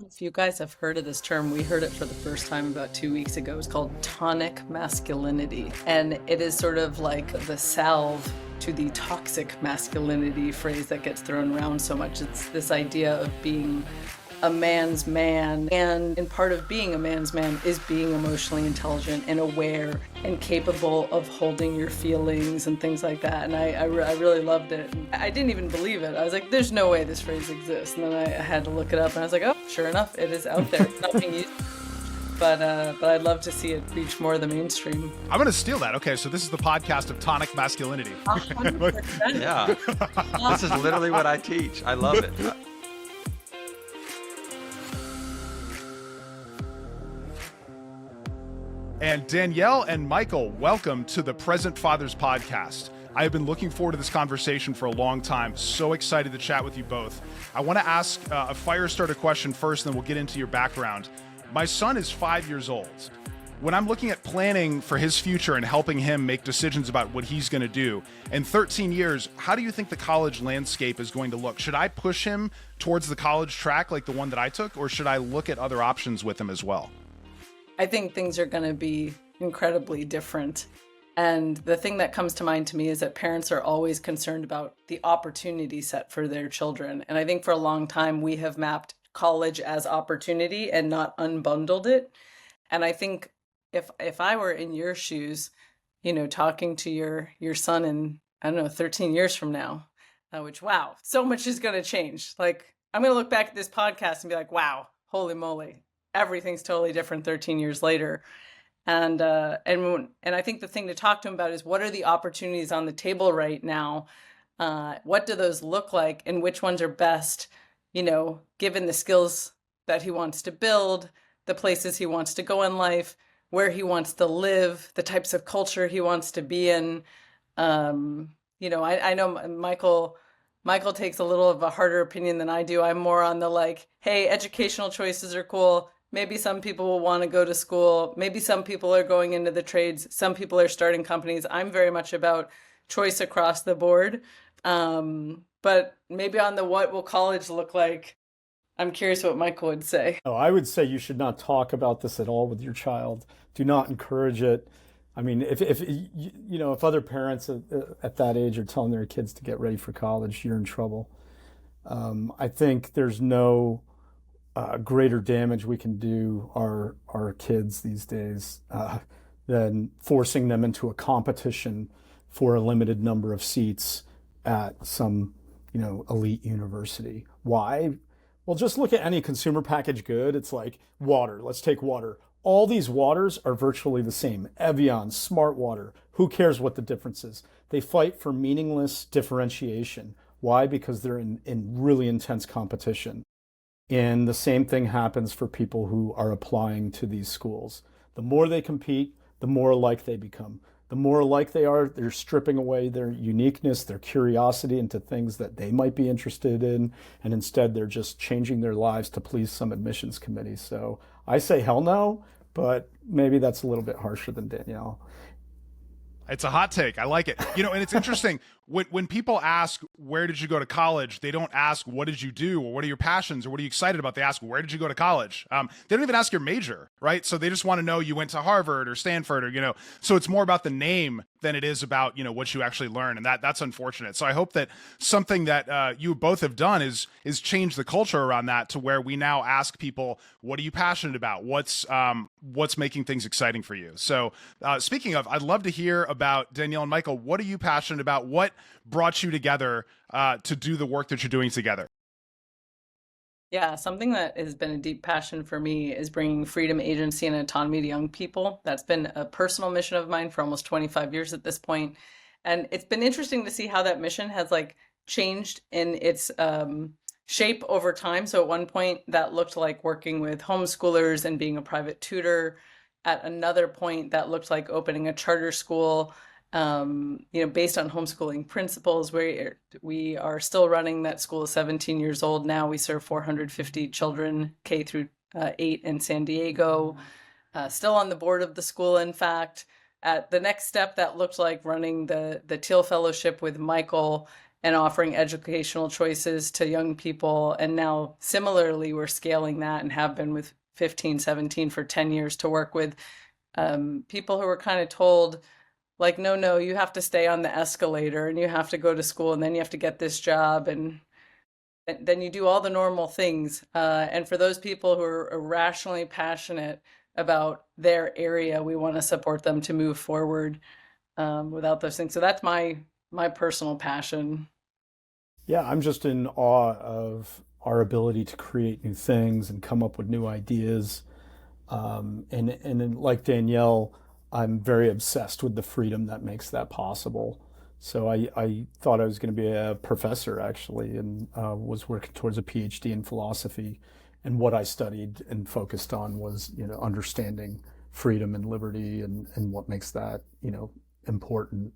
know if you guys have heard of this term. We heard it for the first time about 2 weeks ago. It's called tonic masculinity. And it is sort of like the salve to the toxic masculinity phrase that gets thrown around so much. It's this idea of being a man's man. And part of being a man's man is being emotionally intelligent and aware and capable of holding your feelings and things like that. And I really loved it. And I didn't even believe it. I was like, there's no way this phrase exists. And then I had to look it up and I was like, oh, sure enough, it is out there. It's not being used. But I'd love to see it reach more of the mainstream. I'm going to steal that. Okay, so this is the podcast of tonic masculinity. 100%. Yeah. This is literally what I teach. I love it. And Danielle and Michael, welcome to the Present Fathers podcast. I have been looking forward to this conversation for a long time. So excited to chat with you both. I want to ask a fire starter question first, and then we'll get into your background. My son is 5 years old. When I'm looking at planning for his future and helping him make decisions about what he's going to do, in 13 years, how do you think the college landscape is going to look? Should I push him towards the college track like the one that I took, or should I look at other options with him as well? I think things are going to be incredibly different. And the thing that comes to mind to me is that parents are always concerned about the opportunity set for their children. And I think for a long time, we have mapped college as opportunity and not unbundled it. And I think if I were in your shoes, talking to your son in, 13 years from now, which, wow, so much is going to change. Like, I'm going to look back at this podcast and be like, wow, holy moly. Everything's totally different 13 years later. And I think the thing to talk to him about is what are the opportunities on the table right now? What do those look like and which ones are best, given the skills that he wants to build, the places he wants to go in life, where he wants to live, the types of culture he wants to be in. I know Michael takes a little of a harder opinion than I do. I'm more on the hey, educational choices are cool. Maybe some people will want to go to school. Maybe some people are going into the trades. Some people are starting companies. I'm very much about choice across the board. But maybe on the what will college look like, I'm curious what Michael would say. Oh, I would say you should not talk about this at all with your child. Do not encourage it. I mean, if other parents at that age are telling their kids to get ready for college, you're in trouble. I think there's no greater damage we can do our kids these days than forcing them into a competition for a limited number of seats at some, elite university. Why? Well, just look at any consumer packaged good. It's like water. Let's take water. All these waters are virtually the same. Evian, Smart Water. Who cares what the difference is? They fight for meaningless differentiation. Why? Because they're in really intense competition. And the same thing happens for people who are applying to these schools. The more they compete, the more alike they become. The more alike they are, they're stripping away their uniqueness, their curiosity into things that they might be interested in, and instead they're just changing their lives to please some admissions committee. So I say hell no, but maybe that's a little bit harsher than Danielle. It's a hot take. I like it. And it's interesting when people ask, where did you go to college? They don't ask, what did you do? Or what are your passions? Or what are you excited about? They ask, where did you go to college? They don't even ask your major, right? So they just want to know you went to Harvard or Stanford or, so it's more about the name than it is about, what you actually learn. And that's unfortunate. So I hope that something that you both have done is change the culture around that to where we now ask people, what are you passionate about? What's making things exciting for you? So speaking of, I'd love to hear about Danielle and Michael. What are you passionate about? What brought you together to do the work that you're doing together? Yeah, something that has been a deep passion for me is bringing freedom, agency, and autonomy to young people. That's been a personal mission of mine for almost 25 years at this point. And it's been interesting to see how that mission has changed in its shape over time. So at one point that looked like working with homeschoolers and being a private tutor. At another point that looked like opening a charter school, based on homeschooling principles. We are still running that school, 17 years old now. We serve 450 children, K through 8 in San Diego. Still on the board of the school, in fact. At the next step, that looked like running the Thiel Fellowship with Michael and offering educational choices to young people. And now, similarly, we're scaling that and have been with 15, 17 for 10 years to work with people who were kind of told, like, no, no, you have to stay on the escalator and you have to go to school and then you have to get this job and then you do all the normal things. And for those people who are irrationally passionate about their area, we want to support them to move forward without those things. So that's my personal passion. Yeah, I'm just in awe of our ability to create new things and come up with new ideas. And then, like Danielle, I'm very obsessed with the freedom that makes that possible. So I thought I was going to be a professor actually, and was working towards a PhD in philosophy. And what I studied and focused on was, understanding freedom and liberty and what makes that, important.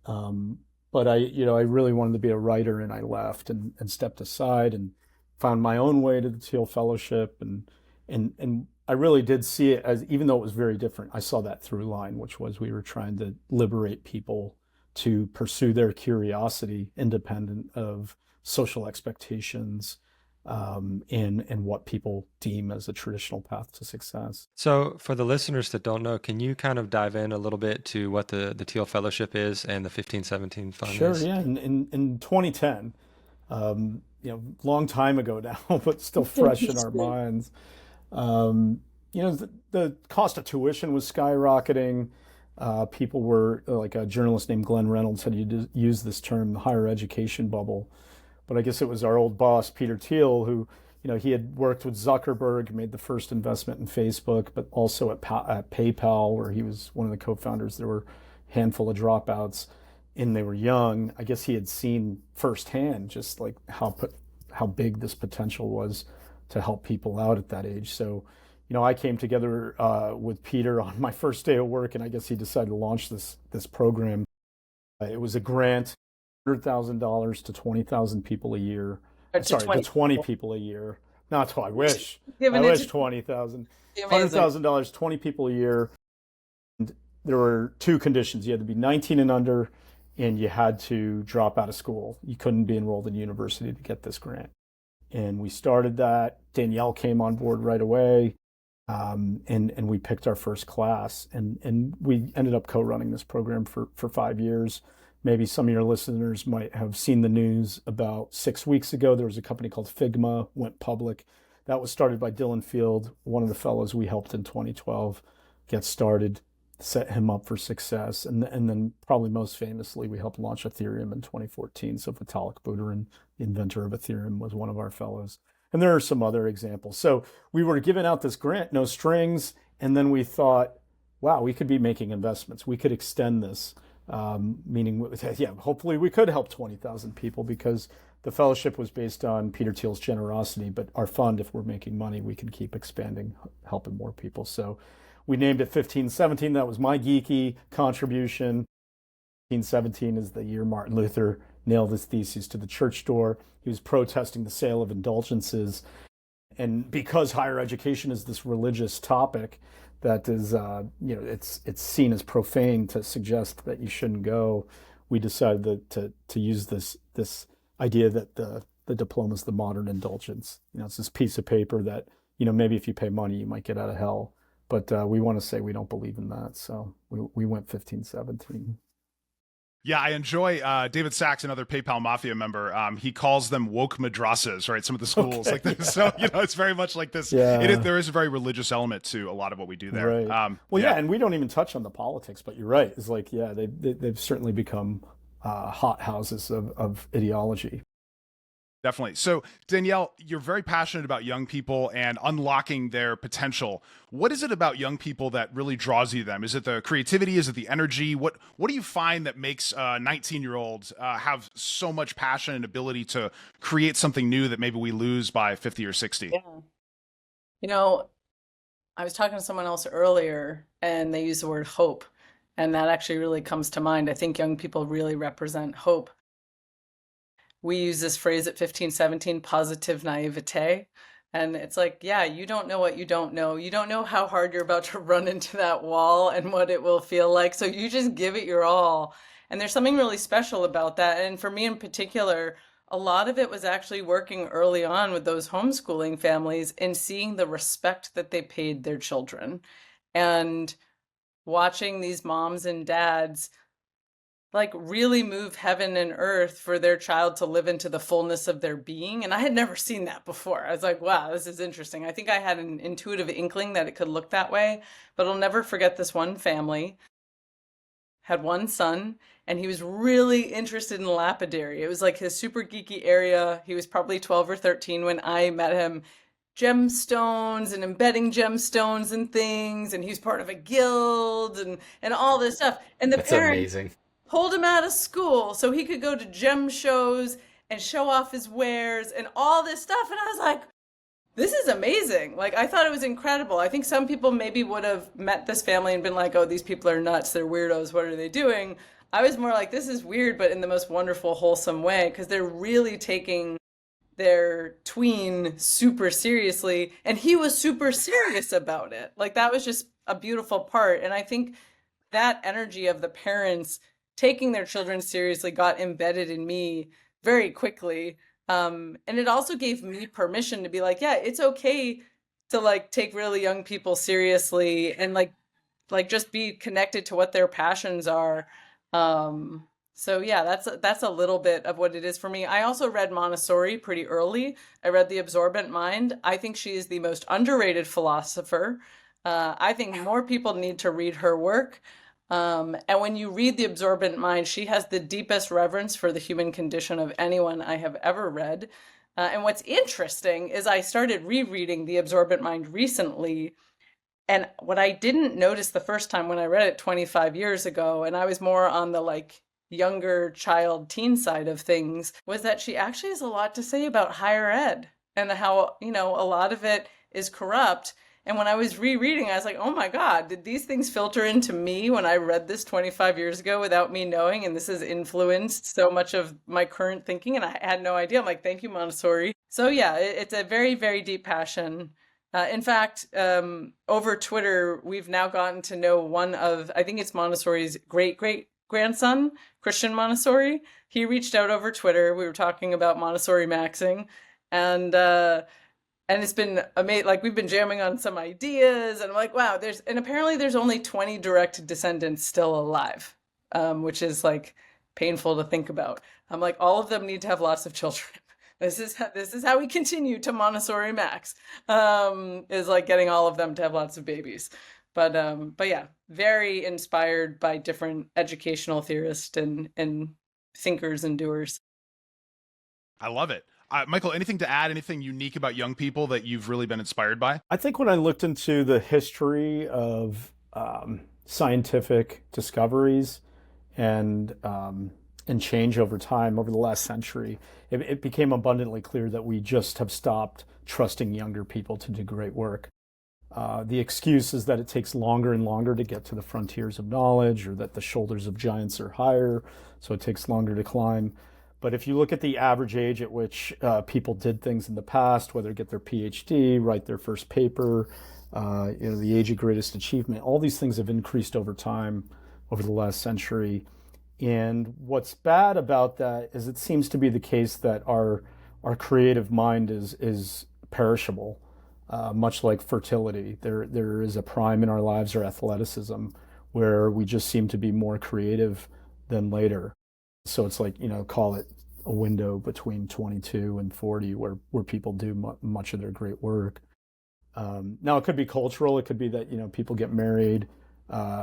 Um, but I really wanted to be a writer, and I left and stepped aside and found my own way to the Thiel Fellowship, and I really did see it as, even though it was very different, I saw that through line, which was we were trying to liberate people to pursue their curiosity independent of social expectations, and what people deem as a traditional path to success. So, for the listeners that don't know, can you kind of dive in a little bit to what the Thiel Fellowship is and the 1517 Fund Sure, is? yeah. In 2010, long time ago now, but still fresh in our minds. The cost of tuition was skyrocketing. People were, like a journalist named Glenn Reynolds had used this term, the higher education bubble. But I guess it was our old boss, Peter Thiel, who, he had worked with Zuckerberg, made the first investment in Facebook, but also at PayPal, where he was one of the co-founders. There were a handful of dropouts, and they were young. I guess he had seen firsthand just like how big this potential was to help people out at that age. So, I came together with Peter on my first day of work, and I guess he decided to launch this program. It was a grant, $100,000 to 20,000 people a year. Sorry, to 20 people a year. Not to, I wish. I wish 20,000. $100,000, 20 people a year. And there were two conditions. You had to be 19 and under, and you had to drop out of school. You couldn't be enrolled in university to get this grant. And we started that. Danielle came on board right away. And we picked our first class, and we ended up co-running this program for 5 years. Maybe some of your listeners might have seen the news about 6 weeks ago. There was a company called Figma, went public. That was started by Dylan Field, one of the fellows we helped in 2012 get started, set him up for success. And then probably most famously, we helped launch Ethereum in 2014. So Vitalik Buterin, the inventor of Ethereum, was one of our fellows. And there are some other examples. So we were giving out this grant, no strings, and then we thought, wow, we could be making investments. We could extend this, meaning, yeah, hopefully we could help 20,000 people, because the fellowship was based on Peter Thiel's generosity, but our fund, if we're making money, we can keep expanding, helping more people. So we named it 1517. That was my geeky contribution. 1517 is the year Martin Luther nailed his theses to the church door. He was protesting the sale of indulgences. And because higher education is this religious topic that is, it's seen as profane to suggest that you shouldn't go, we decided to use this idea that the diploma is the modern indulgence. It's this piece of paper that, maybe if you pay money, you might get out of hell. But we want to say we don't believe in that. So we went 1517. Yeah, I enjoy David Sachs, another PayPal Mafia member. He calls them woke madrasas, right? Some of the schools like this. So, it's very much like this. Yeah. There is a very religious element to a lot of what we do there. Right. Yeah, and we don't even touch on the politics, but you're right. It's like, yeah, they've certainly become hot houses of ideology. Definitely. So, Danielle, you're very passionate about young people and unlocking their potential. What is it about young people that really draws you to them? Is it the creativity? Is it the energy? What do you find that makes 19-year-olds have so much passion and ability to create something new that maybe we lose by 50 or 60? Yeah. I was talking to someone else earlier, and they used the word hope, and that actually really comes to mind. I think young people really represent hope. We use this phrase at 1517, positive naivete. And it's like, yeah, you don't know what you don't know. You don't know how hard you're about to run into that wall and what it will feel like. So you just give it your all. And there's something really special about that. And for me in particular, a lot of it was actually working early on with those homeschooling families and seeing the respect that they paid their children and watching these moms and dads like really move heaven and earth for their child to live into the fullness of their being. And I had never seen that before. I was like, wow, this is interesting. I think I had an intuitive inkling that it could look that way, but I'll never forget this one family had one son and he was really interested in lapidary. It was like his super geeky area. He was probably 12 or 13 when I met him. Gemstones and embedding gemstones and things, and he was part of a guild and all this stuff. And the That's parents amazing. pulled him out of school so he could go to gem shows and show off his wares and all this stuff. And I was like, this is amazing. Like, I thought it was incredible. I think some people maybe would have met this family and been like, oh, these people are nuts. They're weirdos. What are they doing? I was more like, this is weird, but in the most wonderful, wholesome way, because they're really taking their tween super seriously. And he was super serious about it. Like, that was just a beautiful part. And I think that energy of the parents taking their children seriously got embedded in me very quickly. And it also gave me permission to be like, yeah, it's okay to like take really young people seriously and like just be connected to what their passions are. So yeah, that's a little bit of what it is for me. I also read Montessori pretty early. I read The Absorbent Mind. I think she is the most underrated philosopher. I think more people need to read her work. And when you read The Absorbent Mind, she has the deepest reverence for the human condition of anyone I have ever read. And what's interesting is I started rereading The Absorbent Mind recently. And what I didn't notice the first time when I read it 25 years ago, and I was more on the like younger child teen side of things, was that she actually has a lot to say about higher ed and how, you know, a lot of it is corrupt. And when I was rereading, I was like, oh my God, did these things filter into me when I read this 25 years ago without me knowing? And this has influenced so much of my current thinking. And I had no idea. I'm like, thank you, Montessori. So yeah, it's a very, very deep passion. In fact, over Twitter, we've now gotten to know one of, I think it's Montessori's great grandson, Christian Montessori. He reached out over Twitter. We were talking about Montessori maxing, and it's been amazing. Like, we've been jamming on some ideas, and I'm like, wow, apparently there's only 20 direct descendants still alive, which is like painful to think about. I'm like, all of them need to have lots of children. This is how we continue to Montessori max, is like getting all of them to have lots of babies. But yeah, very inspired by different educational theorists and thinkers and doers. I love it. Michael, anything to add? Anything unique about young people that you've really been inspired by? I think when I looked into the history of scientific discoveries and change over time over the last century, it became abundantly clear that we just have stopped trusting younger people to do great work. The excuse is that it takes longer and longer to get to the frontiers of knowledge, or that the shoulders of giants are higher, so it takes longer to climb. But if you look at the average age at which people did things in the past, whether get their PhD, write their first paper, the age of greatest achievement, all these things have increased over time, over the last century. And what's bad about that is it seems to be the case that our creative mind is perishable, much like fertility. There is a prime in our lives, or athleticism, where we just seem to be more creative than later. So it's like, call it a window between 22 and 40 where people do much of their great work. Now, it could be cultural. It could be that, people get married,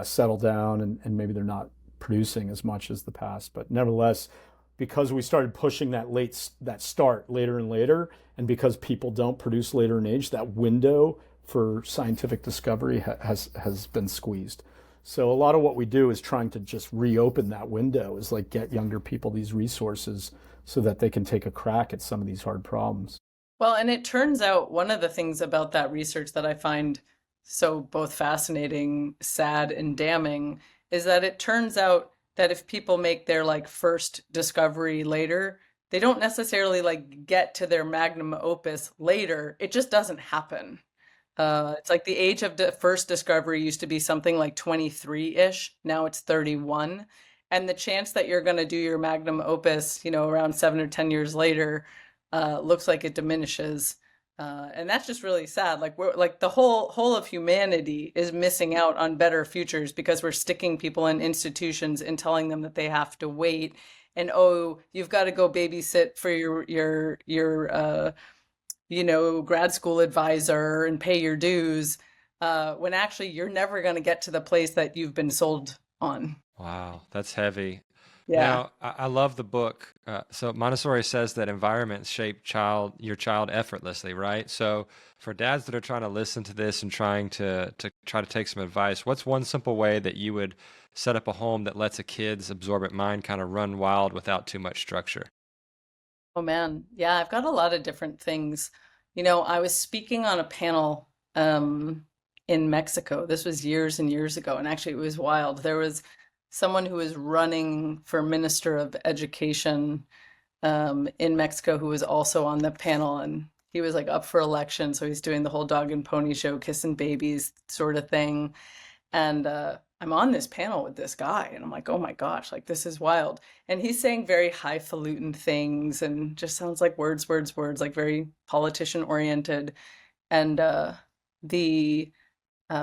settle down, and maybe they're not producing as much as the past. But nevertheless, because we started pushing that start later and later, and because people don't produce later in age, that window for scientific discovery has been squeezed. So a lot of what we do is trying to just reopen that window, is like get younger people these resources so that they can take a crack at some of these hard problems. Well, and it turns out one of the things about that research that I find so both fascinating, sad, and damning is that it turns out that if people make their like first discovery later, they don't necessarily like get to their magnum opus later. It just doesn't happen. It's like the age of the first discovery used to be something like 23-ish. Now it's 31. And the chance that you're going to do your magnum opus, around 7 or 10 years later, looks like it diminishes. And that's just really sad. Like we're like the whole of humanity is missing out on better futures because we're sticking people in institutions and telling them that they have to wait. And oh, you've got to go babysit for your grad school advisor and pay your dues, when actually you're never going to get to the place that you've been sold on. Wow, that's heavy. Yeah. Now, I love the book. So Montessori says that environments shape your child effortlessly, right? So for dads that are trying to listen to this and trying to try to take some advice, what's one simple way that you would set up a home that lets a kid's absorbent mind kind of run wild without too much structure? Oh man. Yeah, I've got a lot of different things. I was speaking on a panel in Mexico. This was years and years ago, and actually it was wild. There was someone who was running for Minister of Education in Mexico who was also on the panel, and he was like up for election, so he's doing the whole dog and pony show, kissing babies sort of thing. And I'm on this panel with this guy, and I'm like, oh my gosh, like this is wild. And he's saying very highfalutin things and just sounds like words, words, words, like very politician oriented. And the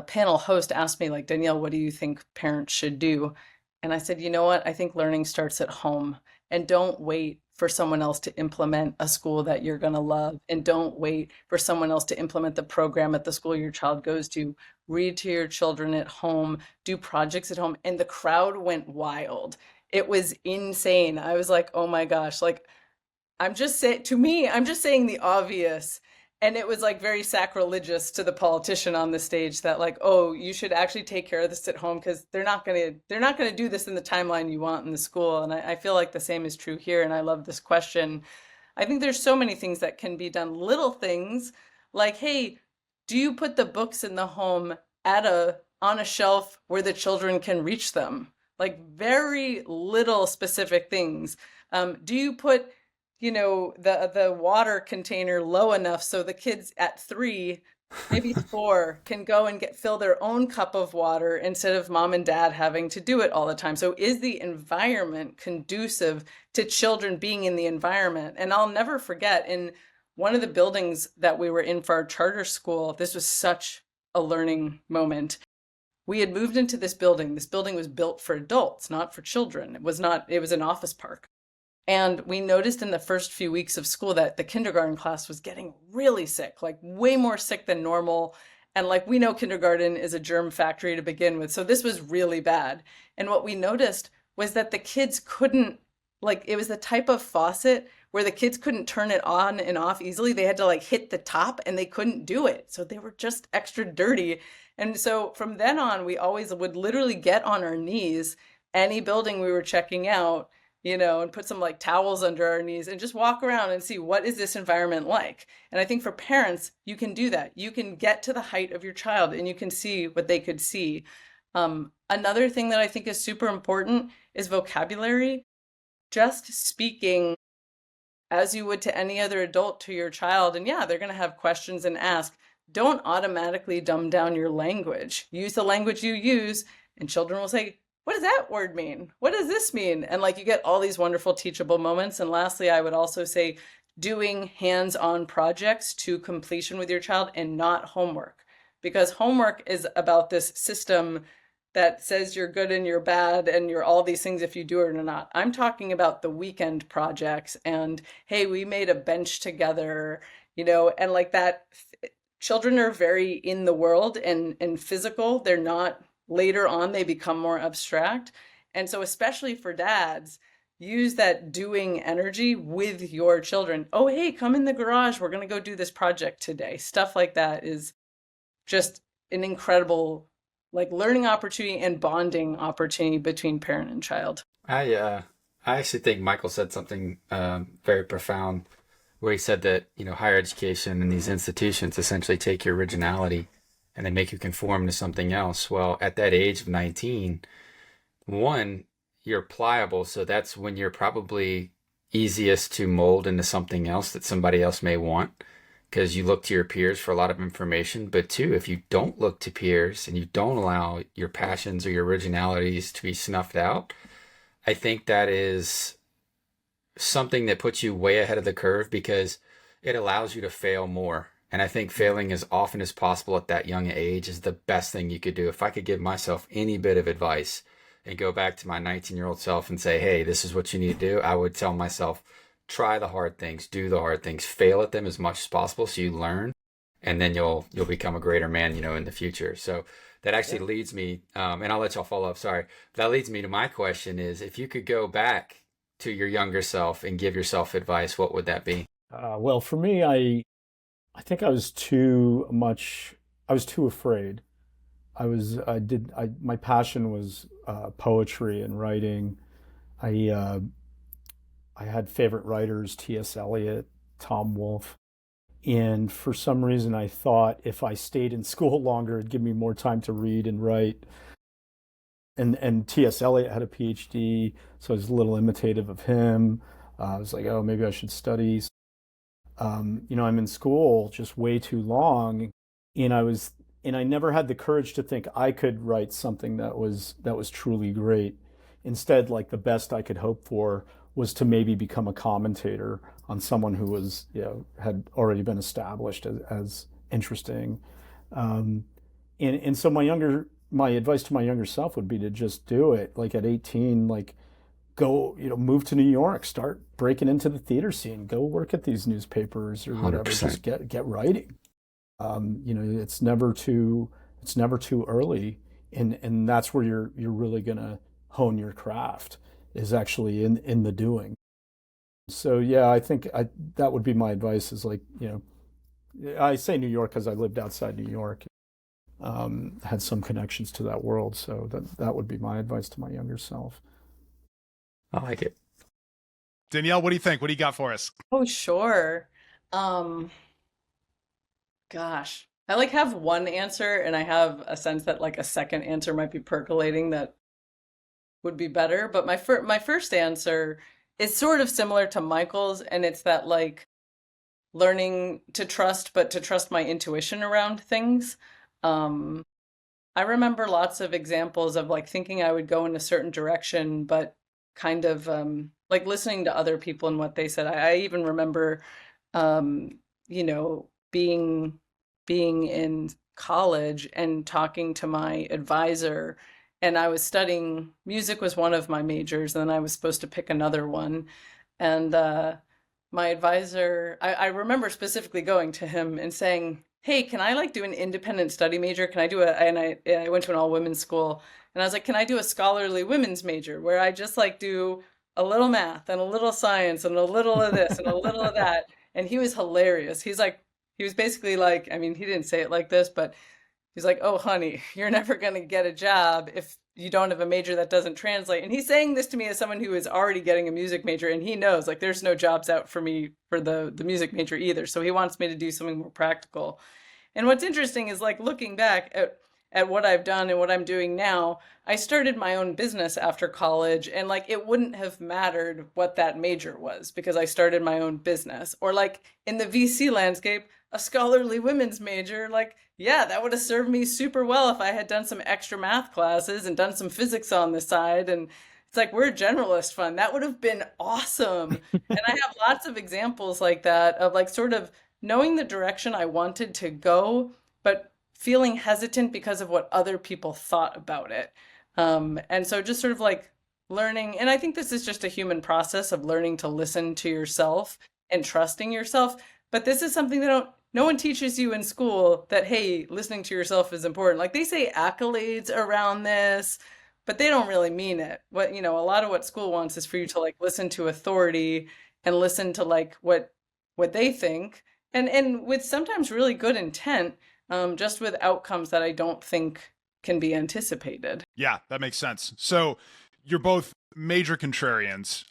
panel host asked me, like, Danielle, what do you think parents should do? And I said, you know what? I think learning starts at home. And don't wait for someone else to implement a school that you're going to love. And don't wait for someone else to implement the program at the school your child goes to. Read to your children at home, do projects at home. And the crowd went wild. It was insane. I was like, oh my gosh, like I'm just saying, to me, I'm just saying the obvious. And it was like very sacrilegious to the politician on the stage that like, oh, you should actually take care of this at home because they're not gonna do this in the timeline you want in the school. And I feel like the same is true here. And I love this question. I think there's so many things that can be done. Little things like, hey, do you put the books in the home on a shelf where the children can reach them? Like very little specific things. Do you put the water container low enough so the kids at 3, maybe 4, can go and fill their own cup of water instead of mom and dad having to do it all the time? So is the environment conducive to children being in the environment? And I'll never forget, in one of the buildings that we were in for our charter school, this was such a learning moment. We had moved into this building. This building was built for adults, not for children. It was an office park. And we noticed in the first few weeks of school that the kindergarten class was getting really sick, like way more sick than normal. And like we know kindergarten is a germ factory to begin with. So this was really bad. And what we noticed was that the kids couldn't, like it was the type of faucet where the kids couldn't turn it on and off easily. They had to like hit the top and they couldn't do it. So they were just extra dirty. And so from then on, we always would literally get on our knees, any building we were checking out, and put some like towels under our knees and just walk around and see, what is this environment like? And I think for parents, you can do that. You can get to the height of your child and you can see what they could see. Another thing that I think is super important is vocabulary. Just speaking as you would to any other adult to your child. And yeah, they're going to have questions and ask. Don't automatically dumb down your language. Use the language you use, and children will say, what does that word mean? What does this mean? And like you get all these wonderful teachable moments. And lastly, I would also say doing hands-on projects to completion with your child and not homework, because homework is about this system that says you're good and you're bad and you're all these things if you do it or not. I'm talking about the weekend projects and, hey, we made a bench together, and like that. Children are very in the world and physical. They're not. Later on, they become more abstract. And so especially for dads, use that doing energy with your children. Oh, hey, come in the garage. We're going to go do this project today. Stuff like that is just an incredible like learning opportunity and bonding opportunity between parent and child. I actually think Michael said something very profound, where he said that higher education and these institutions essentially take your originality and they make you conform to something else. Well, at that age of 19, one, you're pliable, so that's when you're probably easiest to mold into something else that somebody else may want, because you look to your peers for a lot of information. But two, if you don't look to peers and you don't allow your passions or your originalities to be snuffed out, I think that is something that puts you way ahead of the curve because it allows you to fail more. And I think failing as often as possible at that young age is the best thing you could do. If I could give myself any bit of advice and go back to my 19-year-old self and say, hey, this is what you need to do, I would tell myself, try the hard things, do the hard things, fail at them as much as possible so you learn, and then you'll become a greater man, in the future. So that actually leads me, and I'll let y'all follow up, sorry. That leads me to my question is, if you could go back to your younger self and give yourself advice, what would that be? Well, for me, I think I was too much. I was too afraid. My passion was poetry and writing. I I had favorite writers, T.S. Eliot, Tom Wolfe, and for some reason I thought if I stayed in school longer, it'd give me more time to read and write. And T.S. Eliot had a PhD, so I was a little imitative of him. I was like, oh, maybe I should study. I'm in school just way too long, and I never had the courage to think I could write something that was truly great. Instead, like the best I could hope for was to maybe become a commentator on someone who was, had already been established as interesting. And so my advice to my younger self would be to just do it. Like at 18, like go, move to New York, start breaking into the theater scene, go work at these newspapers or whatever, 100%. just get writing. It's never too early, and that's where you're really gonna hone your craft is actually in the doing. So yeah, I think that would be my advice is like, I say New York because I lived outside New York, had some connections to that world, so that would be my advice to my younger self. I like it. Danielle, what do you think? What do you got for us? Oh, sure. Um, Gosh, I like have one answer and I have a sense that like a second answer might be percolating that would be better. But my first answer is sort of similar to Michael's, and it's that like learning to trust, but to trust my intuition around things. Um, I remember lots of examples of like thinking I would go in a certain direction, but kind of like listening to other people and what they said. I even remember, being in college and talking to my advisor, and I was studying music was one of my majors, and then I was supposed to pick another one. And my advisor, I remember specifically going to him and saying, "Hey, can I like do an independent study major? Can I do a?" And I went to an all women's school, and I was like, "Can I do a scholarly women's major where I just like do a little math and a little science and a little of this and a little of that?" And he was hilarious. He was basically like, I mean, he didn't say it like this, but he's like, "Oh, honey, you're never going to get a job if you don't have a major that doesn't translate." And he's saying this to me as someone who is already getting a music major, and he knows like there's no jobs out for me for the music major either. So he wants me to do something more practical. And what's interesting is like looking back at what I've done and what I'm doing now, I started my own business after college, and like it wouldn't have mattered what that major was because I started my own business. Or like in the VC landscape, a scholarly women's major, like yeah, that would have served me super well if I had done some extra math classes and done some physics on the side. And it's like we're a generalist fund. That would have been awesome. And I have lots of examples like that of like sort of knowing the direction I wanted to go, but feeling hesitant because of what other people thought about it. And so just sort of like learning, and I think this is just a human process of learning to listen to yourself and trusting yourself. But this is something that no one teaches you in school that, hey, listening to yourself is important. Like they say accolades around this, but they don't really mean it. A lot of what school wants is for you to like listen to authority and listen to like what they think and with sometimes really good intent, just with outcomes that I don't think can be anticipated. Yeah, that makes sense. So you're both major contrarians.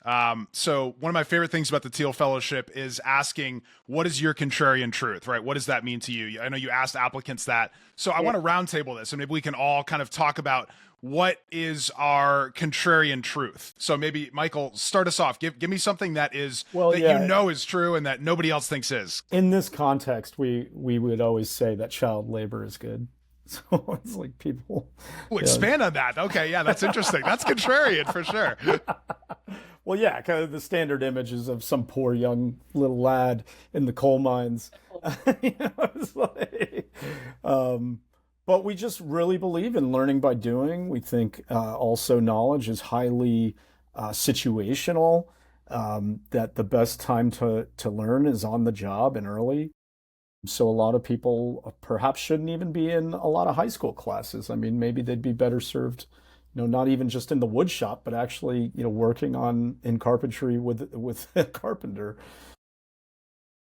So one of my favorite things about the Thiel Fellowship is asking, what is your contrarian truth, right? What does that mean to you? I know you asked applicants that. So I want to roundtable this, and maybe we can all kind of talk about what is our contrarian truth. So maybe Michael, start us off. Give me something that is is true and that nobody else thinks is. In this context, we would always say that child labor is good. So it's like people. Ooh, Yeah. expand on that. Okay, yeah, that's interesting. That's contrarian for sure. Well, yeah, kind of the standard images of some poor young little lad in the coal mines. It's like, but we just really believe in learning by doing. We think also knowledge is highly situational. That the best time to learn is on the job and early. So a lot of people perhaps shouldn't even be in a lot of high school classes. I mean, maybe they'd be better served, not even just in the wood shop, but actually, working in carpentry with a carpenter.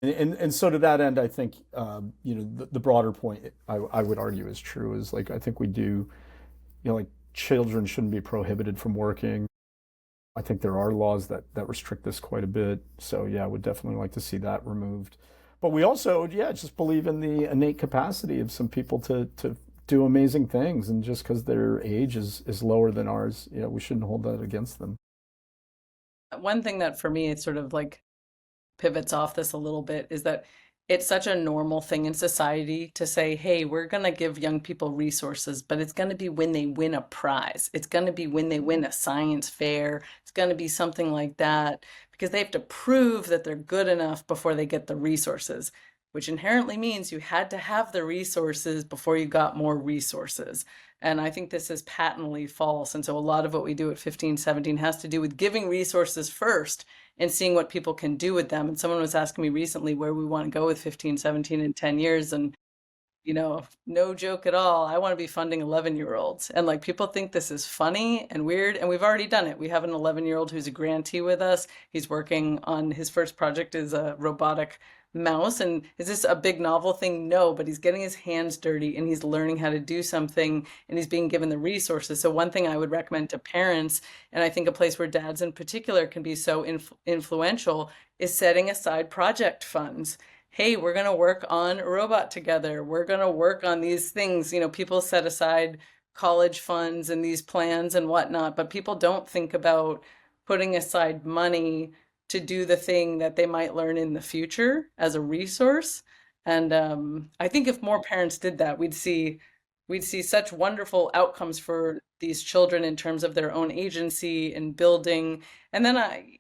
And so to that end, I think, the broader point I would argue is true is like, I think we do, like children shouldn't be prohibited from working. I think there are laws that restrict this quite a bit. So yeah, I would definitely like to see that removed. But we also, yeah, just believe in the innate capacity of some people to do amazing things. And just because their age is lower than ours, we shouldn't hold that against them. One thing that for me, it's sort of like pivots off this a little bit is that it's such a normal thing in society to say, hey, we're going to give young people resources, but it's going to be when they win a prize. It's going to be when they win a science fair. It's going to be something like that because they have to prove that they're good enough before they get the resources, which inherently means you had to have the resources before you got more resources. And I think this is patently false. And so a lot of what we do at 15, 17 has to do with giving resources first and seeing what people can do with them. And someone was asking me recently where we want to go with 15, 17 in 10 years. And, no joke at all, I want to be funding 11-year-olds. And like people think this is funny and weird. And we've already done it. We have an 11-year-old who's a grantee with us. He's working on his first project is a robotic mouse. And is this a big novel thing? No, but he's getting his hands dirty and he's learning how to do something and he's being given the resources. So one thing I would recommend to parents, and I think a place where dads in particular can be so influential, is setting aside project funds. Hey, we're going to work on a robot together. We're going to work on these things. People set aside college funds and these plans and whatnot, but people don't think about putting aside money to do the thing that they might learn in the future as a resource. And I think if more parents did that, we'd see such wonderful outcomes for these children in terms of their own agency and building. And then I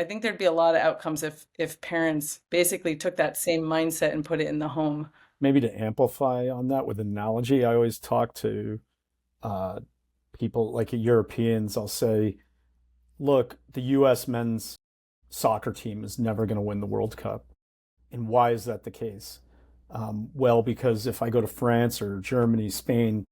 think there'd be a lot of outcomes if parents basically took that same mindset and put it in the home. Maybe to amplify on that with analogy, I always talk to people like Europeans. I'll say, look, the U.S. men's soccer team is never going to win the World Cup. And why is that the case? Well, because if I go to France or Germany, Spain,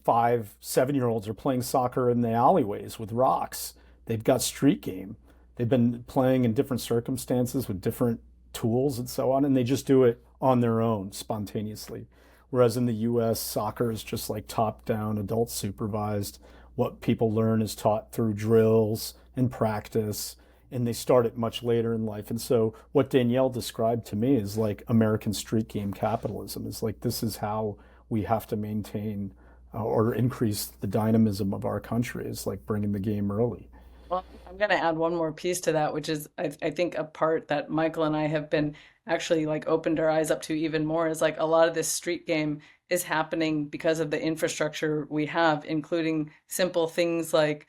5, 7-year-olds are playing soccer in the alleyways with rocks. They've got street game. They've been playing in different circumstances with different tools and so on, and they just do it on their own spontaneously. Whereas in the US, soccer is just like top down, adult supervised. What people learn is taught through drills and practice, and they start it much later in life. And so what Danielle described to me is like American street game capitalism. Is like, this is how we have to maintain or increase the dynamism of our country, is like bringing the game early. Well, I'm going to add one more piece to that, which is I think a part that Michael and I have been actually like opened our eyes up to even more is like a lot of this street game is happening because of the infrastructure we have, including simple things like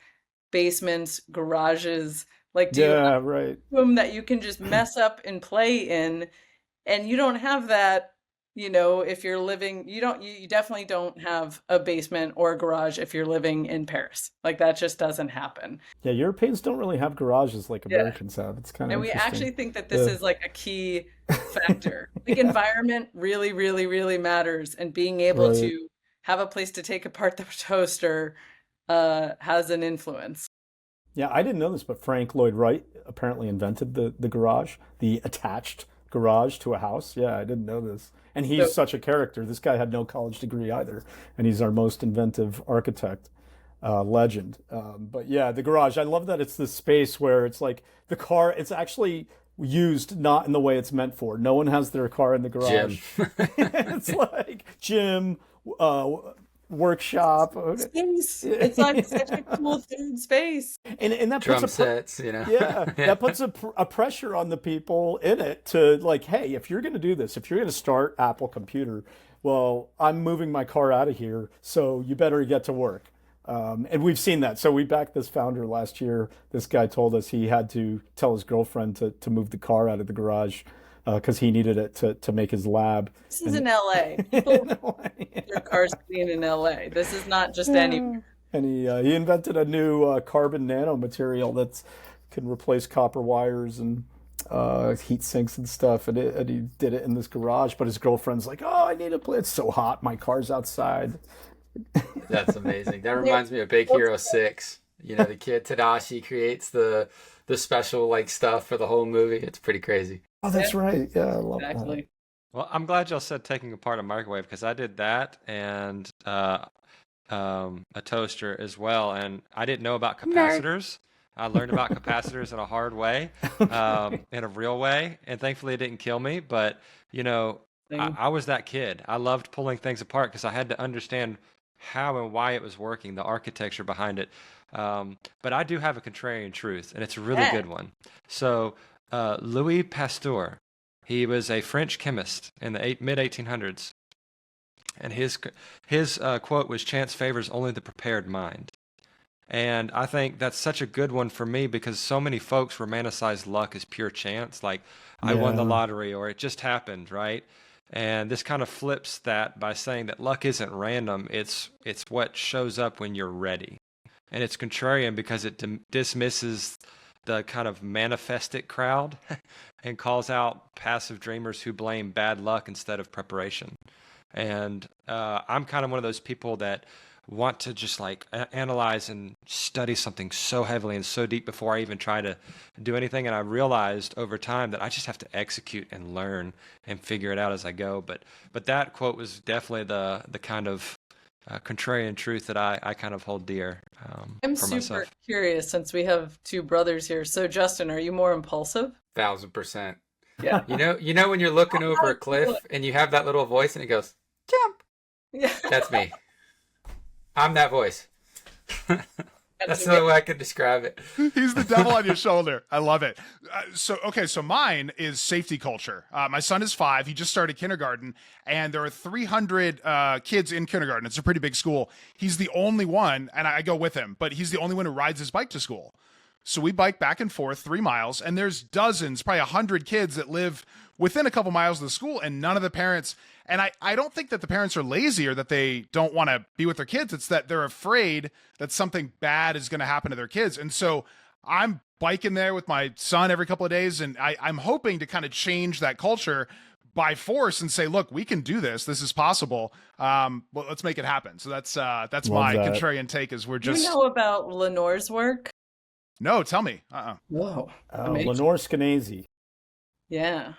basements, garages, like do you have Right. a room that you can just mess up and play in, and you don't have that, if you're living, you definitely don't have a basement or a garage if you're living in Paris. Like that just doesn't happen. Yeah, Europeans don't really have garages like Americans have. It's kind of And we interesting. actually think that this is like a key factor. Like environment really, really, really matters, and being able Right. to have a place to take apart the toaster has an influence. Yeah, I didn't know this, but Frank Lloyd Wright apparently invented the garage, the attached garage to a house. Yeah, I didn't know this. And he's So such a character. This guy had no college degree either, and he's our most inventive architect legend. But yeah, the garage. I love that it's this space where it's like the car. It's actually used not in the way it's meant for. No one has their car in the Jim. garage. It's like gym, workshop. space. It's like such a cool third space. And that Drum puts sets, yeah, that puts a pressure on the people in it to like, hey, if you're going to do this, if you're going to start Apple Computer, well, I'm moving my car out of here, so you better get to work. And we've seen that. So we backed this founder last year. This guy told us he had to tell his girlfriend to move the car out of the garage because he needed it to make his lab. This is in LA. People their cars clean in LA. This is not just anywhere. And he invented a new carbon nanomaterial that can replace copper wires and heat sinks and stuff. And he did it in this garage. But his girlfriend's like, "Oh, I need a place. It's so hot. My car's outside." That's amazing. That reminds me of Big Hero 6. You know, the kid Tadashi creates the special like stuff for the whole movie. It's pretty crazy. Oh, that's right. Yeah, I love that. Exactly. Well, I'm glad y'all said taking apart a microwave because I did that and a toaster as well. And I didn't know about capacitors. I learned about capacitors in a hard way, in a real way. And thankfully it didn't kill me. But, you know, I was that kid. I loved pulling things apart because I had to understand how and why it was working, the architecture behind it. But I do have a contrarian truth, and it's a really good one. So Louis Pasteur, he was a French chemist in the mid-1800s, and his quote was, "Chance favors only the prepared mind." And I think that's such a good one for me because so many folks romanticize luck as pure chance, like I won the lottery or it just happened, right? And this kind of flips that by saying that luck isn't random, it's what shows up when you're ready. And it's contrarian because it dismisses the kind of manifestic crowd and calls out passive dreamers who blame bad luck instead of preparation. And I'm kind of one of those people that want to just like analyze and study something so heavily and so deep before I even try to do anything. And I realized over time that I just have to execute and learn and figure it out as I go. But that quote was definitely the kind of contrarian truth that I kind of hold dear I'm for super myself. curious since we have two brothers here. So Justin, are you more impulsive? 1000%. Yeah. You know when you're looking over a cliff and you have that little voice and it goes, "Jump." Yeah. That's me. I'm that voice. That's the only way I could describe it. He's the devil on your shoulder. I love it. So mine is safety culture. My son is 5. He just started kindergarten, and there are 300 kids in kindergarten. It's a pretty big school. He's the only one, and I go with him, but he's the only one who rides his bike to school. So we bike back and forth 3 miles, and there's dozens, probably 100 kids that live within a couple miles of the school, and none of the parents. And I don't think that the parents are lazy or that they don't want to be with their kids. It's that they're afraid that something bad is going to happen to their kids. And so I'm biking there with my son every couple of days, and I'm hoping to kind of change that culture by force and say, look, we can do this. This is possible. Well, let's make it happen. So that's my contrarian take. Is we're just. Do you know about Lenore's work? No, tell me. Whoa. Lenore Skenazy. Yeah.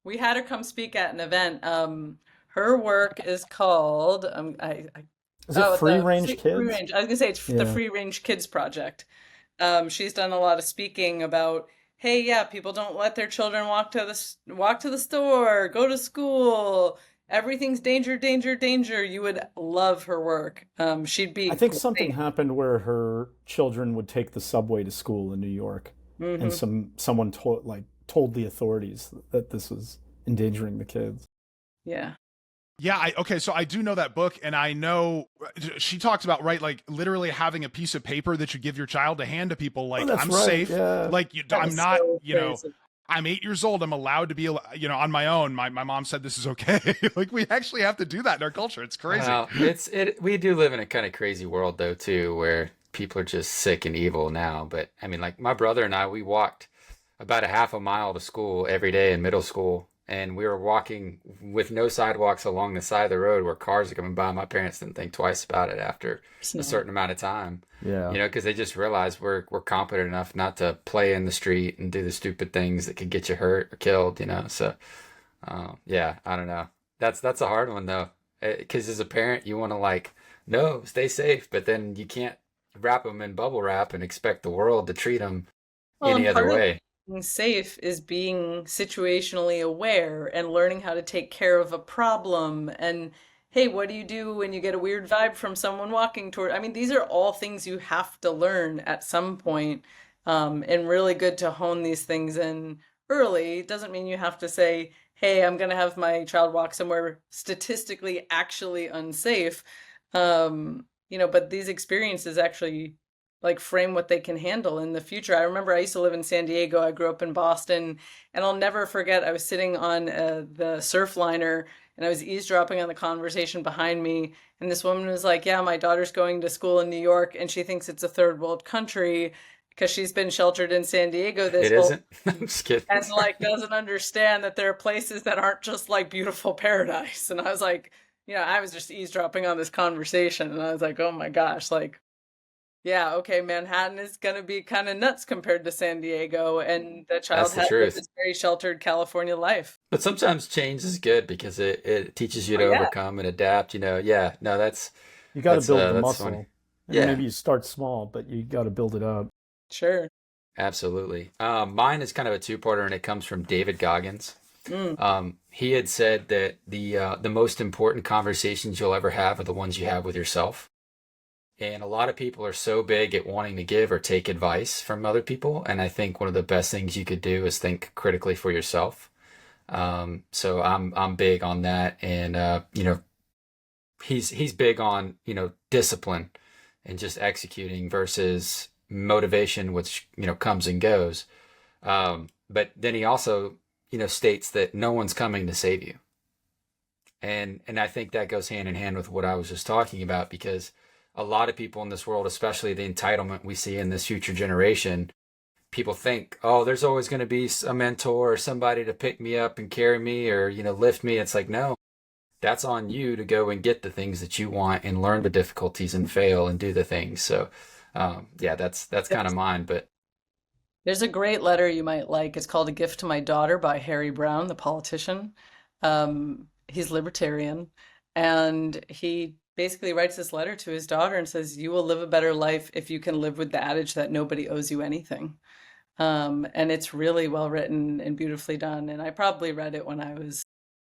We had her come speak at an event. Her work is called Is it Free Range Kids? Free Range. I was gonna say it's the Free Range Kids Project. She's done a lot of speaking about, hey, yeah, people don't let their children walk to the store, go to school. Everything's danger, danger, danger. You would love her work. She'd be. I think something happened where her children would take the subway to school in New York, and someone told the authorities that this was endangering the kids. Yeah. Yeah, so I do know that book, and I know she talks about, right, like literally having a piece of paper that you give your child to hand to people, like, I'm safe, like I'm not, I'm 8 years old, I'm allowed to be, on my own. My mom said this is okay. Like, we actually have to do that in our culture. It's crazy. We do live in a kind of crazy world though too, where people are just sick and evil now. But I mean, like my brother and I, we walked about a half a mile to school every day in middle school. And we were walking with no sidewalks along the side of the road where cars are coming by. My parents didn't think twice about it after a certain amount of time. Yeah. Because they just realized we're competent enough not to play in the street and do the stupid things that could get you hurt or killed, So, I don't know. That's a hard one, though. Because as a parent, you want to, no, stay safe. But then you can't wrap them in bubble wrap and expect the world to treat them any other way. Being safe is being situationally aware and learning how to take care of a problem. And hey, what do you do when you get a weird vibe from someone walking toward? I mean, these are all things you have to learn at some point, and really good to hone these things in early. It doesn't mean you have to say, hey, I'm going to have my child walk somewhere statistically actually unsafe. But these experiences actually like frame what they can handle in the future. I remember I used to live in San Diego. I grew up in Boston, and I'll never forget, I was sitting on the surf liner and I was eavesdropping on the conversation behind me. And this woman was like, yeah, my daughter's going to school in New York and she thinks it's a third world country because she's been sheltered in San Diego this It whole isn't. I'm just kidding. and like doesn't understand that there are places that aren't just like beautiful paradise. And I was like, I was just eavesdropping on this conversation and I was like, oh my gosh, like, yeah, okay, Manhattan is going to be kind of nuts compared to San Diego, and the child That's the has truth. this very sheltered California life. But sometimes change is good because it teaches you to Yeah, overcome and adapt. Yeah, no, You got to build the that's muscle. funny. And Yeah, maybe you start small, but you got to build it up. sure. absolutely. Mine is kind of a two-parter, and it comes from David Goggins. Mm, He had said that the most important conversations you'll ever have are the ones you have with yourself. And a lot of people are so big at wanting to give or take advice from other people, and I think one of the best things you could do is think critically for yourself. So I'm big on that, and he's big on discipline and just executing versus motivation, which comes and goes. But then he also states that no one's coming to save you, and I think that goes hand in hand with what I was just talking about, because a lot of people in this world, especially the entitlement we see in this future generation, people think, oh, there's always going to be a mentor or somebody to pick me up and carry me or lift me. It's like, no, that's on you to go and get the things that you want and learn the difficulties and fail and do the things. So yeah, that's kind of yes. mine. But There's a great letter you might like. It's called A Gift to My Daughter by Harry Brown, the politician. He's libertarian, and he basically writes this letter to his daughter and says, you will live a better life if you can live with the adage that nobody owes you anything. And it's really well written and beautifully done. And I probably read it when I was,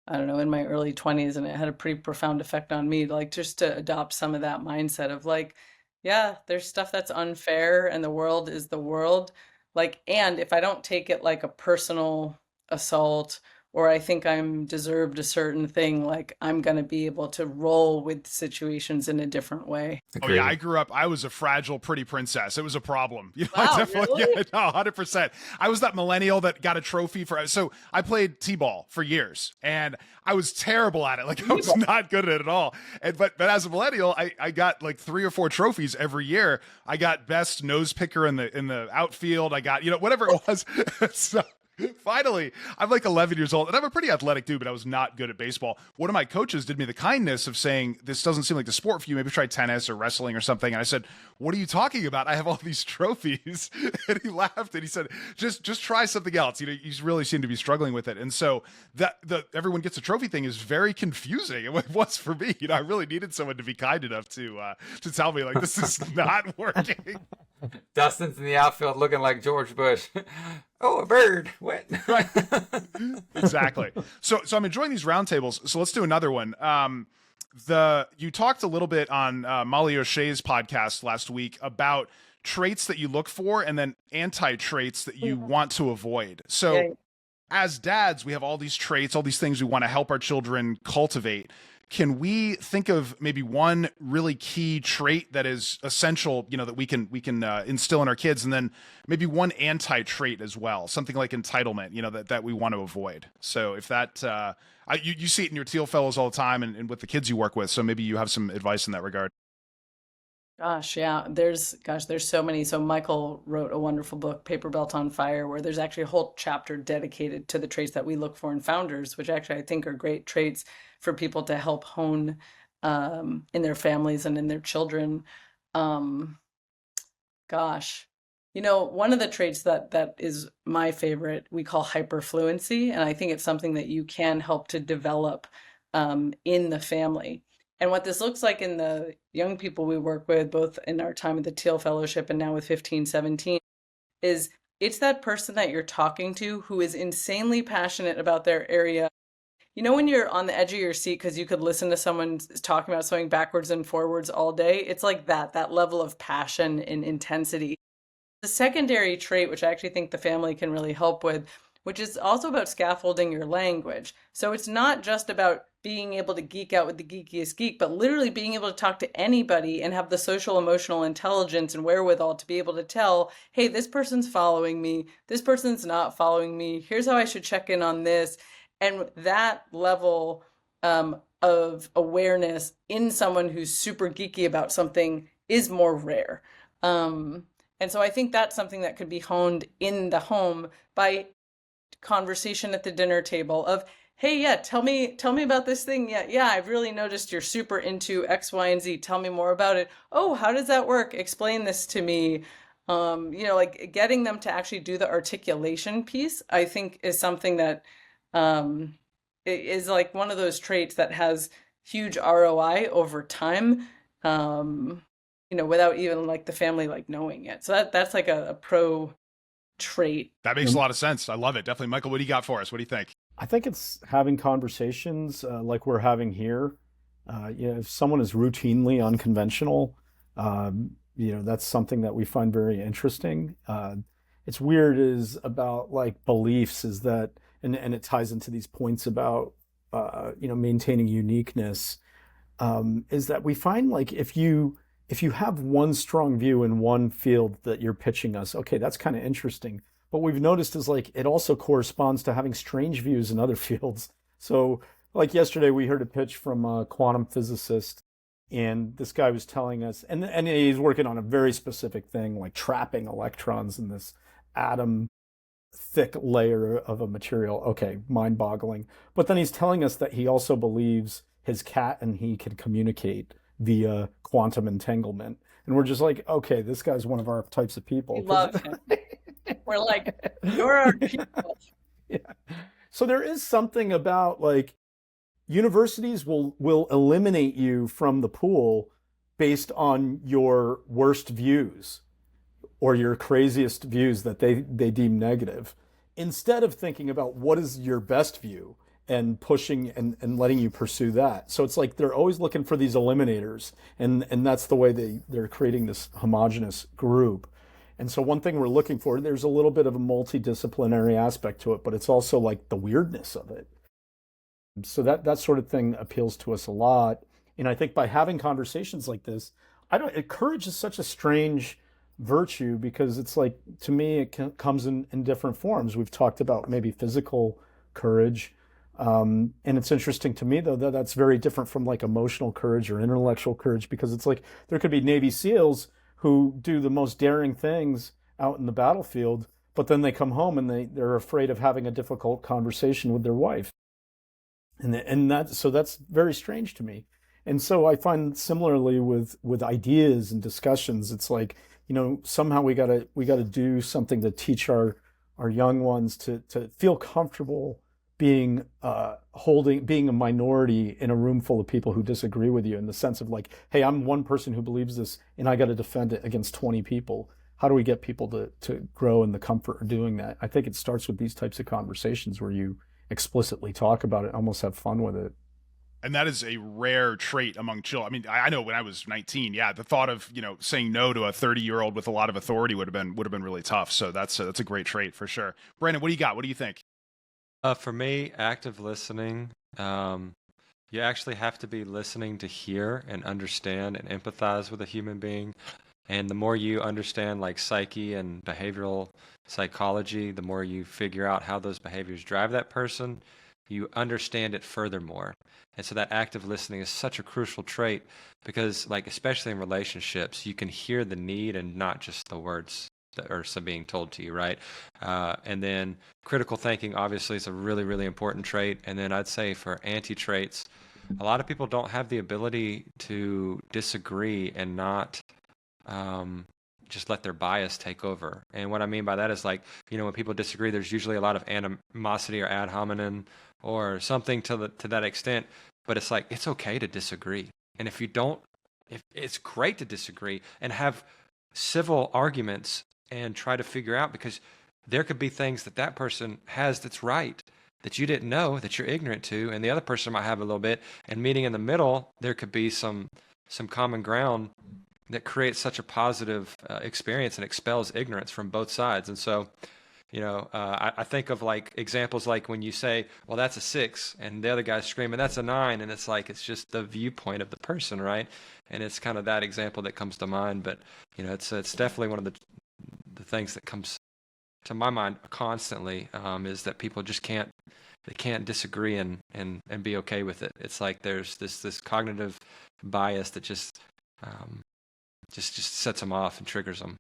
I don't know, in my early 20s, and it had a pretty profound effect on me, like just to adopt some of that mindset of like, yeah, there's stuff that's unfair and the world is the world. Like, and if I don't take it like a personal assault or I think I'm deserved a certain thing, like I'm going to be able to roll with situations in a different way. Oh yeah, agreed. I was a fragile, pretty princess. It was a problem. I Wow, definitely, really? yeah, no, 100%. I was that millennial that got a trophy so I played T-ball for years and I was terrible at it. Like I was not good at it at all. But as a millennial, I got like 3 or 4 trophies every year. I got best nose picker in the outfield. I got, whatever it was. So finally, I'm like 11 years old and I'm a pretty athletic dude, but I was not good at baseball. One of my coaches did me the kindness of saying, this doesn't seem like the sport for you. Maybe try tennis or wrestling or something. And I said, what are you talking about? I have all these trophies. And he laughed and he said, just try something else. You really seem to be struggling with it. And so the everyone gets a trophy thing is very confusing. It was for me. I really needed someone to be kind enough to tell me like, this is not working. Dustin's in the outfield looking like George Bush. Oh, a bird. What? Right. Exactly. So I'm enjoying these roundtables. So let's do another one. You talked a little bit on Molly O'Shea's podcast last week about traits that you look for and then anti-traits that you want to avoid. So Yeah. as dads, we have all these traits, all these things we want to help our children cultivate. Can we think of maybe one really key trait that is essential, that we can instill in our kids, and then maybe one anti-trait as well, something like entitlement, that we want to avoid. So if that, you see it in your Thiel Fellows all the time, and with the kids you work with. So maybe you have some advice in that regard. Gosh, yeah, there's so many. So Michael wrote a wonderful book, Paper Belt on Fire, where there's actually a whole chapter dedicated to the traits that we look for in founders, which actually I think are great traits for people to help hone in their families and in their children. Um, Gosh, one of the traits that is my favorite, we call hyperfluency, and I think it's something that you can help to develop in the family. And what this looks like in the young people we work with, both in our time at the Thiel Fellowship and now with 1517, is it's that person that you're talking to who is insanely passionate about their area. When you're on the edge of your seat because you could listen to someone talking about something backwards and forwards all day, it's like that level of passion and intensity. The secondary trait, which I actually think the family can really help with, which is also about scaffolding your language. So it's not just about being able to geek out with the geekiest geek, but literally being able to talk to anybody and have the social emotional intelligence and wherewithal to be able to tell, hey, this person's following me, this person's not following me, here's how I should check in on this. And that level of awareness in someone who's super geeky about something is more rare. And so I think that's something that could be honed in the home by conversation at the dinner table of, hey, yeah, tell me about this thing. Yeah, I've really noticed you're super into X, Y, and Z. Tell me more about it. Oh, how does that work? Explain this to me. Like getting them to actually do the articulation piece, I think is something that is like one of those traits that has huge ROI over time. Without even like the family like knowing it. So that's like a pro trait. That makes a lot of sense. I love it. Definitely. Michael, what do you got for us? What do you think? I think it's having conversations like we're having here. If someone is routinely unconventional, that's something that we find very interesting. It's weird is about like beliefs is that, and it ties into these points about, maintaining uniqueness, is that we find like if you have one strong view in one field that you're pitching us, okay, that's kind of interesting. What we've noticed is like it also corresponds to having strange views in other fields. So like yesterday we heard a pitch from a quantum physicist, and this guy was telling us, and he's working on a very specific thing, like trapping electrons in this atom thick layer of a material. Okay, mind-boggling. But then he's telling us that he also believes his cat and he can communicate via quantum entanglement. And we're just like, okay, this guy's one of our types of people. We love him. We're like, you're our people. Yeah. So there is something about like universities will eliminate you from the pool based on your worst views or your craziest views that they deem negative, instead of thinking about what is your best view and pushing and letting you pursue that. So it's like they're always looking for these eliminators, and that's the way they're creating this homogenous group. And so one thing we're looking for, there's a little bit of a multidisciplinary aspect to it, but it's also like the weirdness of it. So that sort of thing appeals to us a lot. And I think by having conversations like this, courage is such a strange virtue, because it's like, to me, it comes in different forms. We've talked about maybe physical courage. And it's interesting to me, though, that that's very different from like emotional courage or intellectual courage, because it's like there could be Navy SEALs who do the most daring things out in the battlefield, but then they come home and they're afraid of having a difficult conversation with their wife. And that's very strange to me. And so I find similarly with ideas and discussions, it's like, somehow we gotta do something to teach our young ones to feel comfortable being being a minority in a room full of people who disagree with you, in the sense of like, hey, I'm one person who believes this and I got to defend it against 20 people. How do we get people to grow in the comfort of doing that? I think it starts with these types of conversations where you explicitly talk about it, almost have fun with it. And that is a rare trait among children. I mean, I know when I was 19, yeah, the thought of, saying no to a 30-year-old with a lot of authority would have been really tough. So that's a great trait for sure. Brandon, what do you got? What do you think? For me, active listening, you actually have to be listening to hear and understand and empathize with a human being. And the more you understand like psyche and behavioral psychology, the more you figure out how those behaviors drive that person, you understand it furthermore. And so that active listening is such a crucial trait, because like, especially in relationships, you can hear the need and not just the words that are being told to you, right? And then critical thinking obviously is a really, really important trait. And then I'd say for anti-traits, a lot of people don't have the ability to disagree and not just let their bias take over. And what I mean by that is like, when people disagree, there's usually a lot of animosity or ad hominem or something to that extent. But it's like, it's okay to disagree. And if it's great to disagree and have civil arguments and try to figure out, because there could be things that person has that's right that you didn't know, that you're ignorant to, and the other person might have a little bit, and meeting in the middle, there could be some common ground that creates such a positive experience and expels ignorance from both sides. And so I think of like examples like when you say, well, that's a 6, and the other guy's screaming, that's a 9. And it's like, it's just the viewpoint of the person, right? And it's kind of that example that comes to mind. But, it's definitely one of the things that comes to my mind constantly, is that people just they can't disagree and be okay with it. It's like there's this cognitive bias that just sets them off and triggers them.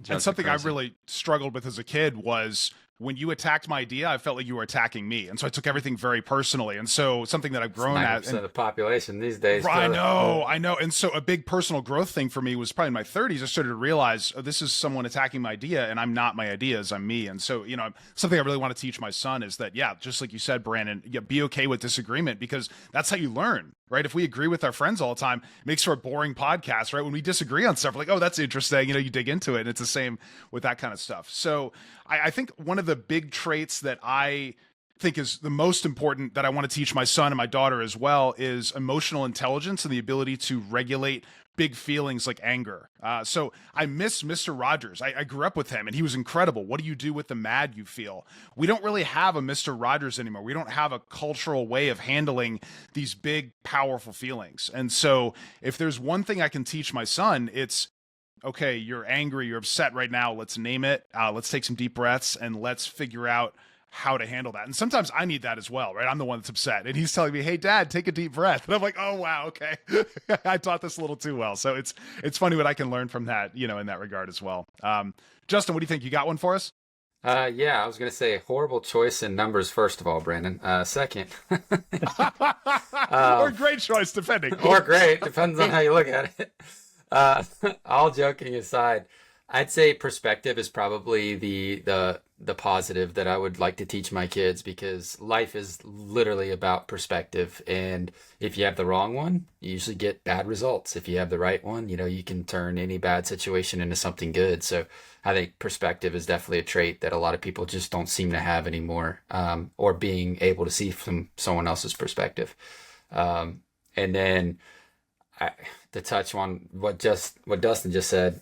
And something I really struggled with as a kid was when you attacked my idea, I felt like you were attacking me. And so I took everything very personally. And so something that I've grown at. 90% of the population these days. I know. And so a big personal growth thing for me was probably in my 30s. I started to realize, oh, this is someone attacking my idea, and I'm not my ideas, I'm me. And so, something I really want to teach my son is that, yeah, just like you said, Brandon, be okay with disagreement, because that's how you learn. Right? If we agree with our friends all the time, it makes for a boring podcast, right? When we disagree on stuff, we're like, oh, that's interesting. You dig into it. And it's the same with that kind of stuff. So I think one of the big traits that I think is the most important that I want to teach my son and my daughter as well is emotional intelligence and the ability to regulate big feelings like anger. So I miss Mr. Rogers. I grew up with him and he was incredible. What do you do with the mad you feel? We don't really have a Mr. Rogers anymore. We don't have a cultural way of handling these big, powerful feelings. And so if there's one thing I can teach my son, it's, okay, you're angry, you're upset right now. Let's name it. Let's take some deep breaths and let's figure out how to handle that. And sometimes I need that as well, right? I'm the one that's upset and he's telling me, hey, Dad, take a deep breath. And I'm like, oh, wow, okay. I taught this a little too well. So it's funny what I can learn from that, in that regard as well. Justin, what do you think? You got one for us? Yeah, I was going to say horrible choice in numbers, first of all, Brandon. Second. Or great choice, depending. Or great, depends on how you look at it. All joking aside, I'd say perspective is probably the positive that I would like to teach my kids, because life is literally about perspective. And if you have the wrong one, you usually get bad results. If you have the right one, you can turn any bad situation into something good. So I think perspective is definitely a trait that a lot of people just don't seem to have anymore, or being able to see from someone else's perspective. And then to touch on what Dustin just said,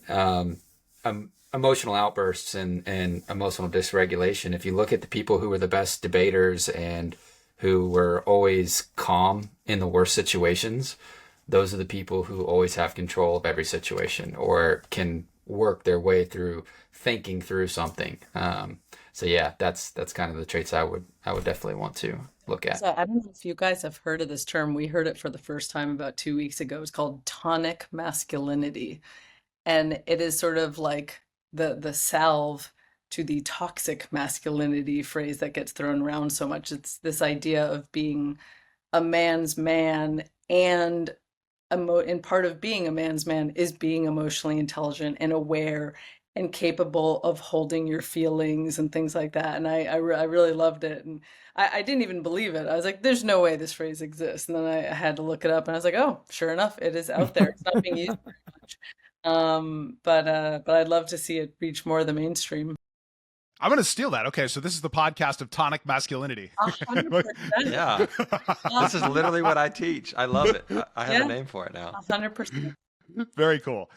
emotional outbursts and emotional dysregulation. If you look at the people who were the best debaters and who were always calm in the worst situations, those are the people who always have control of every situation or can work their way through thinking through something. So yeah, that's kind of the traits I would definitely want to look at. So I don't know if you guys have heard of this term. We heard it for the first time about 2 weeks ago. It's called tonic masculinity. And it is sort of like the salve to the toxic masculinity phrase that gets thrown around so much. It's this idea of being a man's man, and and part of being a man's man is being emotionally intelligent and aware and capable of holding your feelings and things like that. And I really loved it. And I didn't even believe it. I was like, there's no way this phrase exists. And then I had to look it up and I was like, oh, sure enough, it is out there. It's not being used very much. But I'd love to see it reach more of the mainstream. I'm going to steal that. Okay, so this is the podcast of tonic masculinity. 100%. Yeah. This is literally what I teach. I love it. I have a name for it now. 100%. Very cool.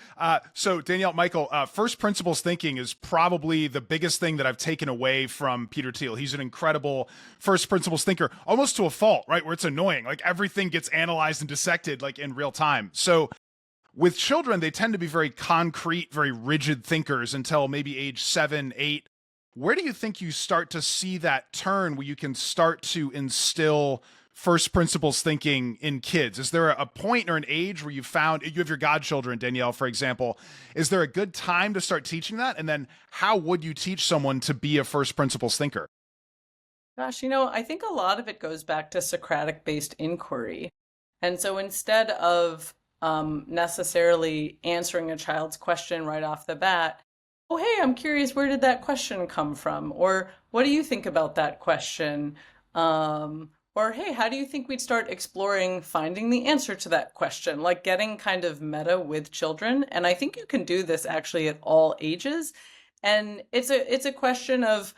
So Danielle, Michael, first principles thinking is probably the biggest thing that I've taken away from Peter Thiel. He's an incredible first principles thinker, almost to a fault, right? Where it's annoying. Like everything gets analyzed and dissected like in real time. So with children, they tend to be very concrete, very rigid thinkers until maybe age 7, 8. Where do you think you start to see that turn where you can start to instill first principles thinking in kids? Is there a point or an age where you have your godchildren, Danielle, for example, is there a good time to start teaching that? And then how would you teach someone to be a first principles thinker? Gosh, I think a lot of it goes back to Socratic-based inquiry. And so instead of necessarily answering a child's question right off the bat, oh, hey, I'm curious, where did that question come from? Or what do you think about that question? Or, hey, how do you think we'd start exploring finding the answer to that question? Like getting kind of meta with children. And I think you can do this actually at all ages. And it's a question of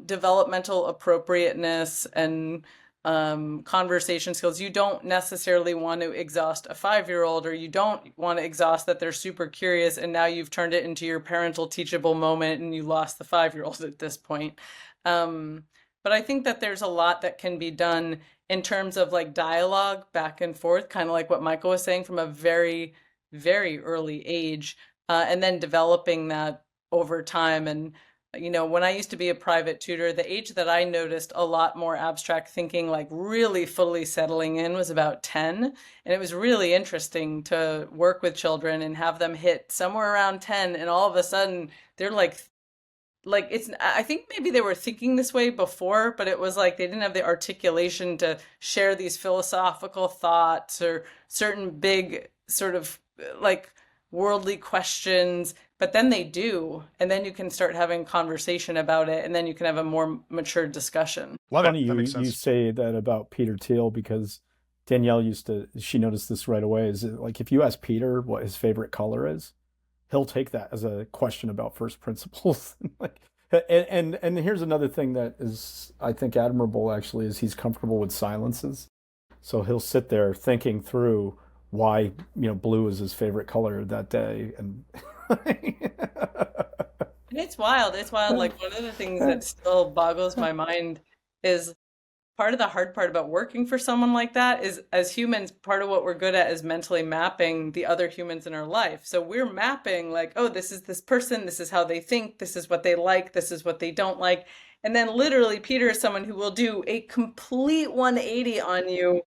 developmental appropriateness and conversation skills. You don't necessarily want to exhaust a 5-year-old, or you don't want to exhaust that they're super curious and now you've turned it into your parental teachable moment and you lost the 5-year-old at this point. But I think that there's a lot that can be done in terms of like dialogue back and forth, kind of like what Michael was saying, from a very, very early age, and then developing that over time. And when I used to be a private tutor, the age that I noticed a lot more abstract thinking, like really fully settling in, was about 10. And it was really interesting to work with children and have them hit somewhere around 10. And all of a sudden they're I think maybe they were thinking this way before, but it was like they didn't have the articulation to share these philosophical thoughts or certain big sort of like worldly questions, but then they do, and then you can start having conversation about it, and then you can have a more mature discussion. Love Funny it. That makes you sense. say that about Peter Thiel, because Danielle she noticed this right away. Is it, like, if you ask Peter what his favorite color is, he'll take that as a question about first principles. Like, and here's another thing that is, I think, admirable actually, is he's comfortable with silences. So he'll sit there thinking through why blue is his favorite color that day, and It's wild. It's wild. Like, one of the things that still boggles my mind is part of the hard part about working for someone like that is, as humans, part of what we're good at is mentally mapping the other humans in our life. So we're mapping like, oh, this is this person, this is how they think, this is what they like, this is what they don't like. And then literally Peter is someone who will do a complete 180 on you,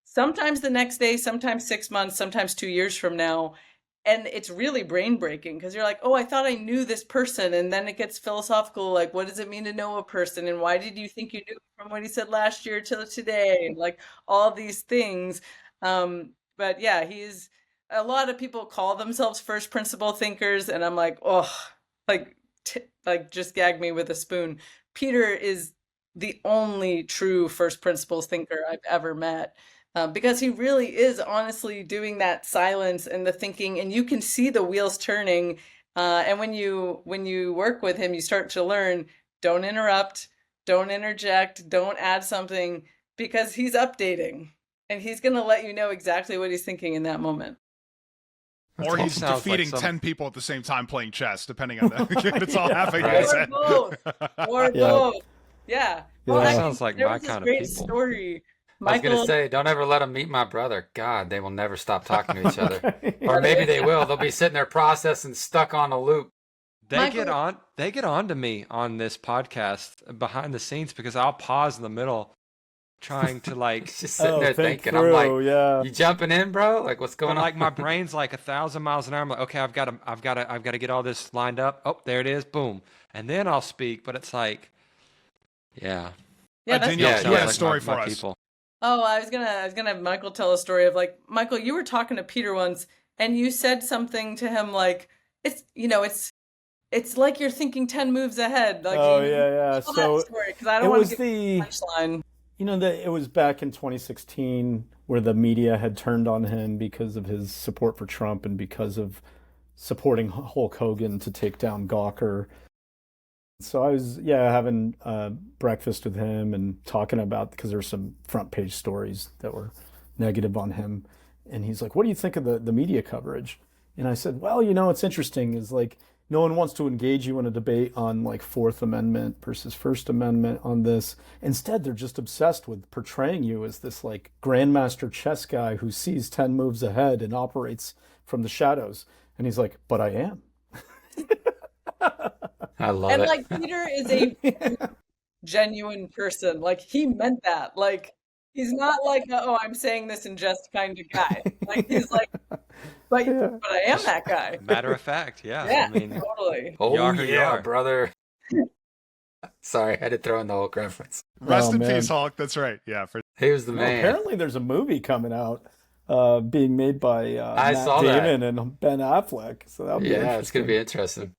sometimes the next day, sometimes 6 months, sometimes 2 years from now. And it's really brain breaking, because you're like, oh, I thought I knew this person. And then it gets philosophical, like, what does it mean to know a person? And why did you think you knew from what he said last year till today? And like all these things. But yeah, a lot of people call themselves first principle thinkers. And I'm like, oh, like just gag me with a spoon. Peter is the only true first principles thinker I've ever met. Because he really is honestly doing that silence and the thinking, and you can see the wheels turning. And when you work with him, you start to learn, don't interrupt, don't interject, don't add something, because he's updating and he's going to let you know exactly what he's thinking in that moment. Or he's defeating 10 people at the same time playing chess, depending on the it's all happening. Or both. Yeah. Well, that sounds like my kind of great people. Story. I was going to say, don't ever let them meet my brother. God, they will never stop talking to each other. Or maybe they will. They'll be sitting there processing, stuck on a loop. They get on to me on this podcast behind the scenes, because I'll pause in the middle trying to like just sitting there thinking. Through, I'm like, yeah. You jumping in, bro? Like, what's going on? Like, my brain's like 1,000 miles an hour. I'm like, okay, I've got to get all this lined up. Oh, there it is. Boom. And then I'll speak, but it's like, yeah. Yeah, Danielle, you had a story my for us. people. Oh, I was gonna have Michael tell a story of, like, Michael, you were talking to Peter once and you said something to him like, it's like you're thinking 10 moves ahead. Like, yeah. So because I don't want to give the punchline. It was back in 2016 where the media had turned on him because of his support for Trump and because of supporting Hulk Hogan to take down Gawker. So I was, having breakfast with him and talking about, because there's some front page stories that were negative on him. And he's like, what do you think of the media coverage? And I said, well, it's interesting is, like, no one wants to engage you in a debate on, like, Fourth Amendment versus First Amendment on this. Instead, they're just obsessed with portraying you as this, like, grandmaster chess guy who sees 10 moves ahead and operates from the shadows. And he's like, but I am. I love it. And, like, Peter is a genuine person. Like, he meant that. Like, he's not like, oh, I'm saying this in jest kind of guy. Like, he's like, but I am that guy. Matter of fact, yeah. Yeah, I mean, totally. Oh, yeah, brother. Sorry, I had to throw in the Hulk reference. Rest in peace, Hulk. That's right. Yeah. He was the man. Apparently, there's a movie coming out being made by Matt Damon and Ben Affleck. So that'll be interesting. It's going to be interesting.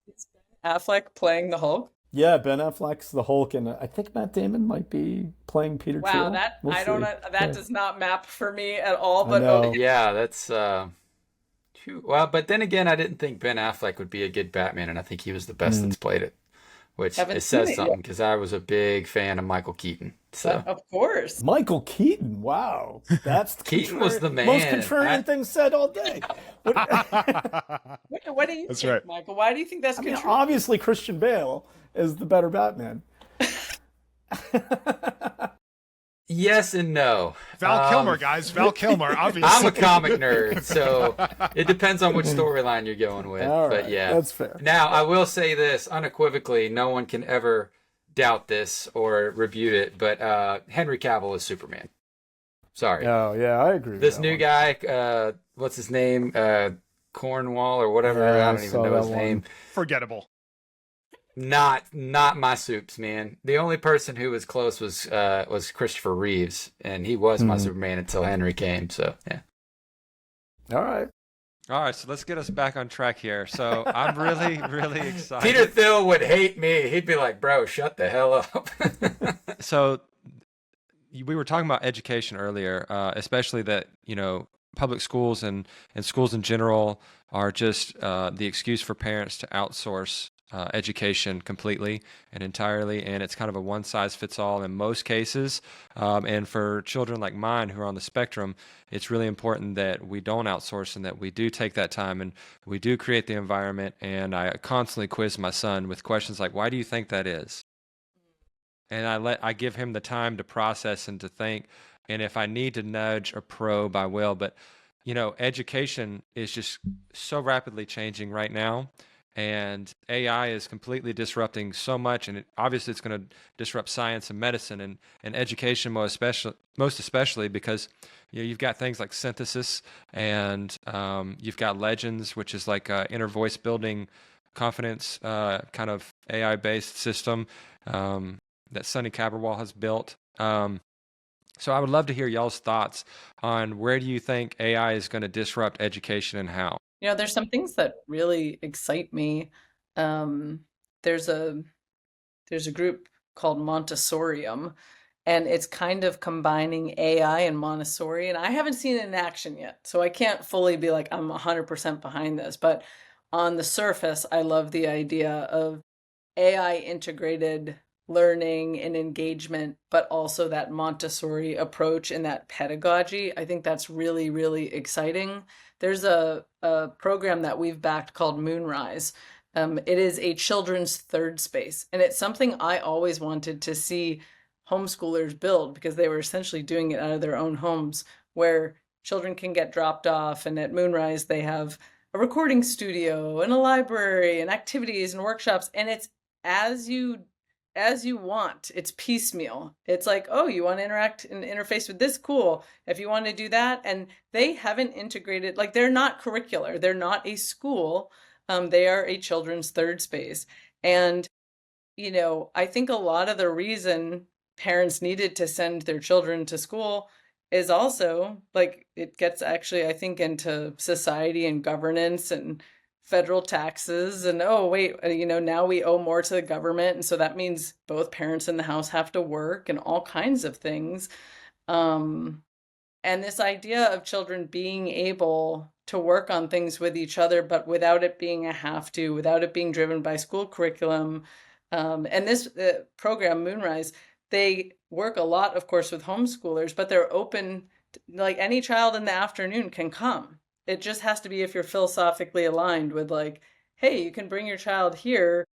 Affleck playing the Hulk? Yeah, Ben Affleck's the Hulk, and I think Matt Damon might be playing Peter Thiel. Wow, don't know. That does not map for me at all. But yeah, that's well. But then again, I didn't think Ben Affleck would be a good Batman, and I think he was the best that's played it. which it Haven't seen says it something yet. because I was a big fan of Michael Keaton. So Of course. Michael Keaton, wow, that's the Keaton was the most man. contrarian thing said all day. What, What do you That's think, right. Michael? Why do you think that's I mean, contributing? obviously Christian Bale is the better Batman. Yes and no. Val Kilmer, guys. Val Kilmer, obviously. I'm a comic nerd, so it depends on which storyline you're going with. All But right, yeah. that's fair. Now, I will say this unequivocally, no one can ever doubt this or refute it, but Henry Cavill is Superman. Sorry. Oh yeah, I agree. With This that new one. guy, what's his name? Cornwall or whatever. Yeah, I I don't even saw know his that name. one. Forgettable. Not my soups, man. The only person who was close was Christopher Reeves, and he was my Superman until Henry came. So yeah. All right. All right, so let's get us back on track here. So I'm really, really excited. Peter Thiel would hate me. He'd be like, "Bro, shut the hell up." So we were talking about education earlier, especially that, public schools and schools in general are just the excuse for parents to outsource education completely and entirely, and it's kind of a one size fits all in most cases. And for children like mine who are on the spectrum, it's really important that we don't outsource and that we do take that time and we do create the environment. And I constantly quiz my son with questions like, "Why do you think that is?" And I give him the time to process and to think. And if I need to nudge or probe, I will. But education is just so rapidly changing right now, and AI is completely disrupting so much. And obviously, it's going to disrupt science and medicine and education most especially because you've got things like synthesis, and you've got Legends, which is like a inner voice building confidence kind of AI based system. That Sonny Cabral has built. So I would love to hear y'all's thoughts on where do you think AI is going to disrupt education and how? There's some things that really excite me. Um, there's a there's a group called Montessorium, and it's kind of combining AI and Montessori. And I haven't seen it in action yet, so I can't fully be like I'm 100% behind this. But on the surface, I love the idea of AI integrated learning and engagement, but also that Montessori approach and that pedagogy. I think that's really, really exciting. There's a program that we've backed called Moonrise. It is a children's third space, and it's something I always wanted to see homeschoolers build because they were essentially doing it out of their own homes where children can get dropped off. And at Moonrise, they have a recording studio and a library and activities and workshops, and it's as you want. It's piecemeal. It's like, oh, you want to interact and interface with this, cool, if you want to do that. And they haven't integrated, like, they're not curricular, they're not a school. They are a children's third space. And I think a lot of the reason parents needed to send their children to school is also like it gets actually, I think, into society and governance and federal taxes. And oh wait, now we owe more to the government, and so that means both parents in the house have to work and all kinds of things. um and this idea of children being able to work on things with each other, but without it being a have to, without it being driven by school curriculum. And this program, Moonrise, they work a lot, of course, with homeschoolers, but they're open, like any child in the afternoon can come. It just has to be if you're philosophically aligned with, like, hey, you can bring your child here,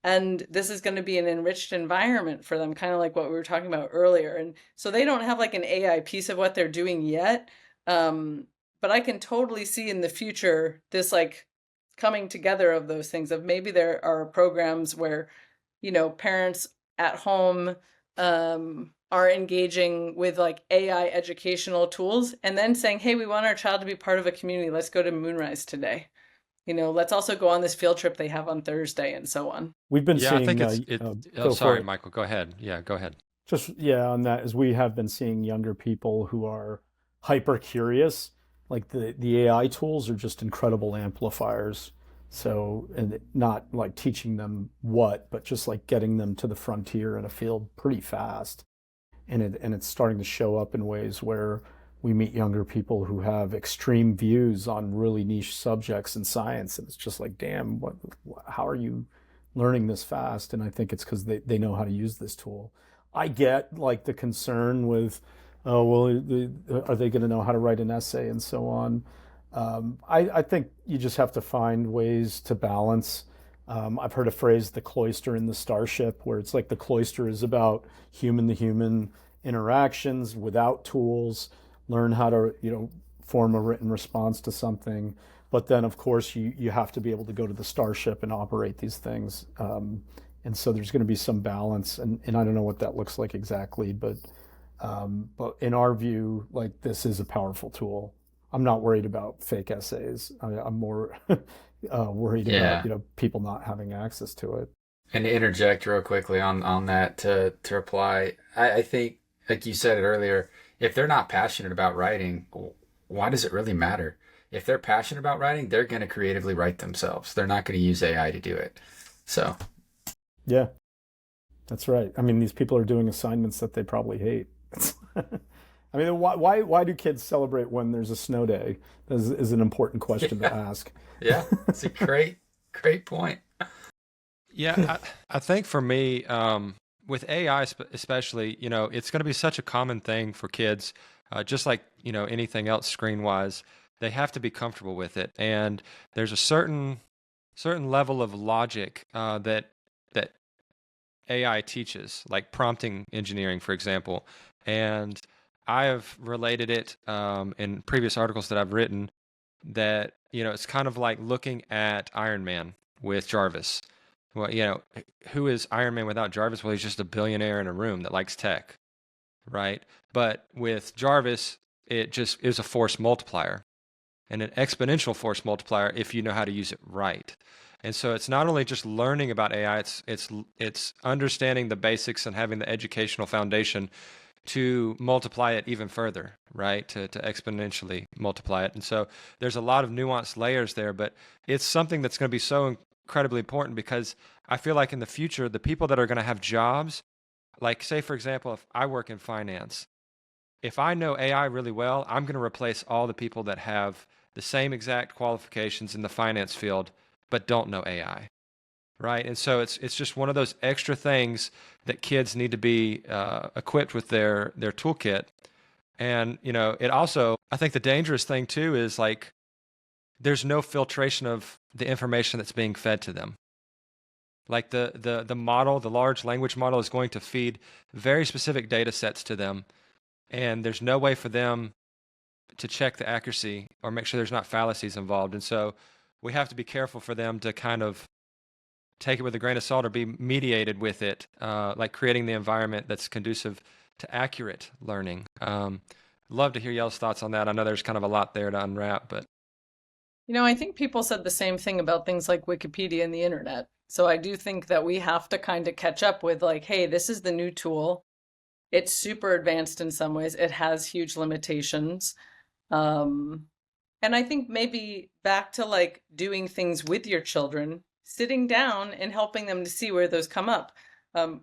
and this is going to be an enriched environment for them, kind of like what we were talking about earlier. And so they don't have like an AI piece of what they're doing yet. But I can totally see in the future this like coming together of those things, of maybe there are programs where, parents at home are engaging with like AI educational tools and then saying, hey, we want our child to be part of a community. Let's go to Moonrise today. Let's also go on this field trip they have on Thursday, and so on. We've been Yeah, I seeing. think Go oh, for sorry, it. Michael, go ahead. Yeah, go ahead. Just on that, as we have been seeing younger people who are hyper curious, like the AI tools are just incredible amplifiers. So, and not like teaching them what, but just like getting them to the frontier in a field pretty fast. And it's starting to show up in ways where we meet younger people who have extreme views on really niche subjects in science, and it's just like, damn, how are you learning this fast, and I think it's because they know how to use this tool. I get like the concern with, oh, well, are they going to know how to write an essay and so on? I think you just have to find ways to balance. I've heard a phrase, the cloister and the starship, where it's like the cloister is about human to human interactions without tools, learn how to, form a written response to something. But then, of course, you have to be able to go to the starship and operate these things. And so there's going to be some balance, and I don't know what that looks like exactly, but in our view, like this is a powerful tool. I'm not worried about fake essays. I'm more worried about Yeah. people not having access to it. And to interject real quickly on that to reply, I think, like you said it earlier, if they're not passionate about writing, why does it really matter? If they're passionate about writing, they're going to creatively write themselves. They're not going to use AI to do it. So, Yeah, that's right. I mean, these people are doing assignments that they probably hate. I mean, why do kids celebrate when there's a snow day? Is an important question to yeah, ask. yeah, it's a great point. Yeah, I think for me, with AI especially, it's going to be such a common thing for kids, just like, anything else screen wise. They have to be comfortable with it. And there's a certain level of logic that AI teaches, like prompting engineering, for example. And I have related it in previous articles that I've written that, it's kind of like looking at Iron Man with Jarvis. Well, who is Iron Man without Jarvis? Well, he's just a billionaire in a room that likes tech, right? But with Jarvis, it was a force multiplier and an exponential force multiplier if you know how to use it right. And so it's not only just learning about AI, it's understanding the basics and having the educational foundation to multiply it even further, right? To exponentially multiply it. And so there's a lot of nuanced layers there, but it's something that's going to be so incredibly important because I feel like in the future, the people that are going to have jobs, like say, for example, if I work in finance, if I know AI really well, I'm going to replace all the people that have the same exact qualifications in the finance field, but don't know AI, right? And so it's just one of those extra things that kids need to be equipped with their toolkit. And it also, I think the dangerous thing too is like there's no filtration of the information that's being fed to them. Like the model, the large language model is going to feed very specific data sets to them, and there's no way for them to check the accuracy or make sure there's not fallacies involved. And so we have to be careful for them to kind of take it with a grain of salt or be mediated with it, like creating the environment that's conducive to accurate learning. Love to hear y'all's thoughts on that. I know there's kind of a lot there to unwrap, but I think people said the same thing about things like Wikipedia and the internet. So I do think that we have to kind of catch up with like, hey, this is the new tool. It's super advanced in some ways. It has huge limitations. Um, and I think maybe back to like doing things with your children, sitting down and helping them to see where those come up.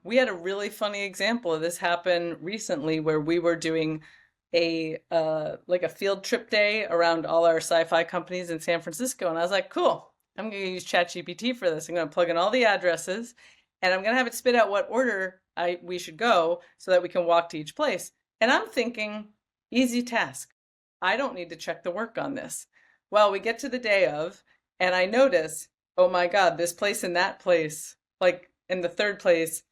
We had a really funny example of this happen recently where we were doing a like a field trip day around all our sci-fi companies in San Francisco, and I was like, cool, I'm going to use ChatGPT for this. I'm going to plug in all the addresses, and I'm going to have it spit out what order we should go so that we can walk to each place. And I'm thinking, easy task. I don't need to check the work on this. Well, we get to the day of, and I notice, oh my God, this place and that place, like in the third place,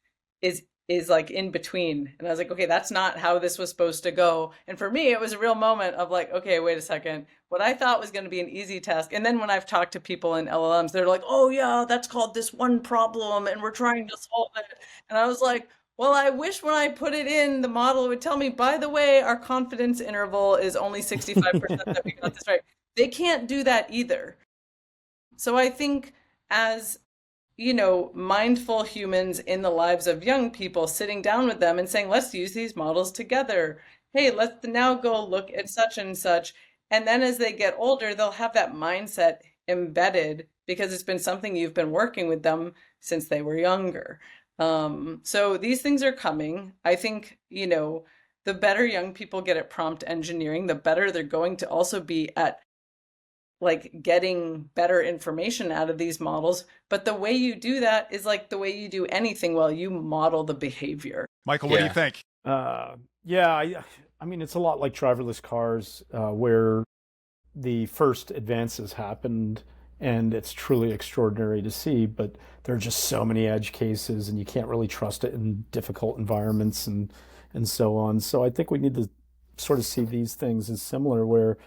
is like in between. And I was like, okay, that's not how this was supposed to go. And for me, it was a real moment of like, okay, wait a second. What I thought was going to be an easy task. And then when I've talked to people in LLMs, they're like, oh yeah, that's called this one problem and we're trying to solve it. And I was like, well, I wish when I put it in, the model would tell me, by the way, our confidence interval is only 65% that we got this right. They can't do that either. So I think as mindful humans in the lives of young people, sitting down with them and saying, let's use these models together. Hey, let's now go look at such and such. And then as they get older, they'll have that mindset embedded because it's been something you've been working with them since they were younger. So these things are coming. I think, the better young people get at prompt engineering, the better they're going to also be at like getting better information out of these models. But the way you do that is like the way you do anything. Well, you model the behavior. Michael, what do you Yeah. think? Yeah, I mean, it's a lot like driverless cars, where the first advances happened, and it's truly extraordinary to see, but there are just so many edge cases, and you can't really trust it in difficult environments and so on. So I think we need to sort of see these things as similar, where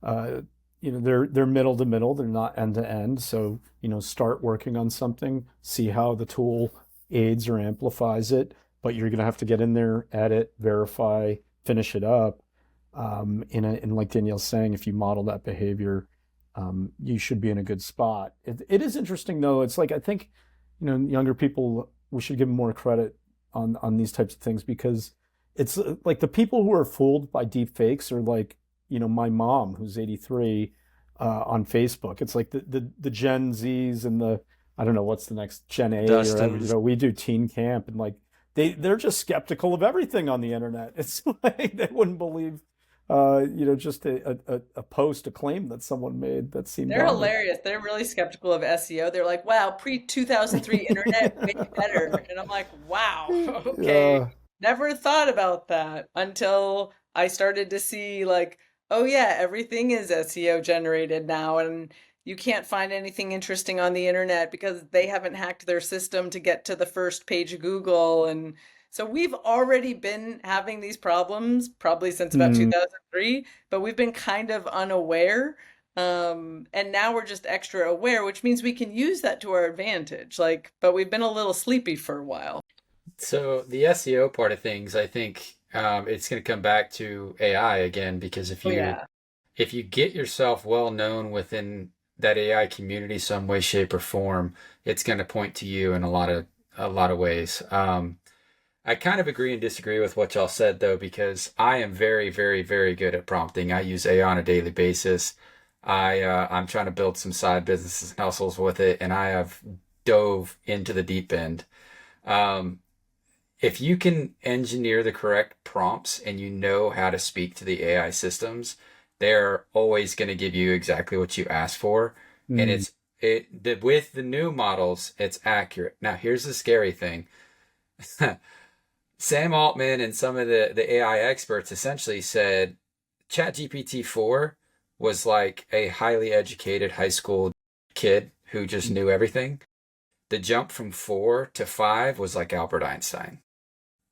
uh, they're middle to middle, they're not end to end. So start working on something, see how the tool aids or amplifies it, but you're going to have to get in there, edit, verify, finish it up. And like Danielle's saying, if you model that behavior, you should be in a good spot. It is interesting though. It's like, I think, younger people, we should give them more credit on these types of things, because it's like the people who are fooled by deep fakes are like, my mom who's 83, on Facebook. It's like the Gen Zs and I don't know what's the next Gen A, Dustin's. or we do teen camp, and like they're just skeptical of everything on the internet. It's like they wouldn't believe just a post, a claim that someone made that seemed They're honest. hilarious. They're really skeptical of SEO. They're like, wow, pre-2003 internet way better. And I'm like, wow, okay. Yeah. Never thought about that until I started to see like, oh yeah, everything is SEO generated now, and you can't find anything interesting on the internet because they haven't hacked their system to get to the first page of Google. And so we've already been having these problems probably since about Mm. 2003, but we've been kind of unaware. And now we're just extra aware, which means we can use that to our advantage. Like, but we've been a little sleepy for a while. So the SEO part of things, I think it's going to come back to AI again, because Oh yeah. if you get yourself well known within that AI community some way, shape, or form, it's going to point to you in a lot of ways. I kind of agree and disagree with what y'all said though, because I am very, very, very good at prompting. I use AI on a daily basis. I'm trying to build some side businesses and hustles with it, and I have dove into the deep end. Um, if you can engineer the correct prompts and you know how to speak to the AI systems, they're always going to give you exactly what you ask for. And Mm. with the new models, it's accurate. Now, here's the scary thing. Sam Altman and some of the AI experts essentially said ChatGPT 4 was like a highly educated high school kid who just knew everything. The jump from 4 to 5 was like Albert Einstein.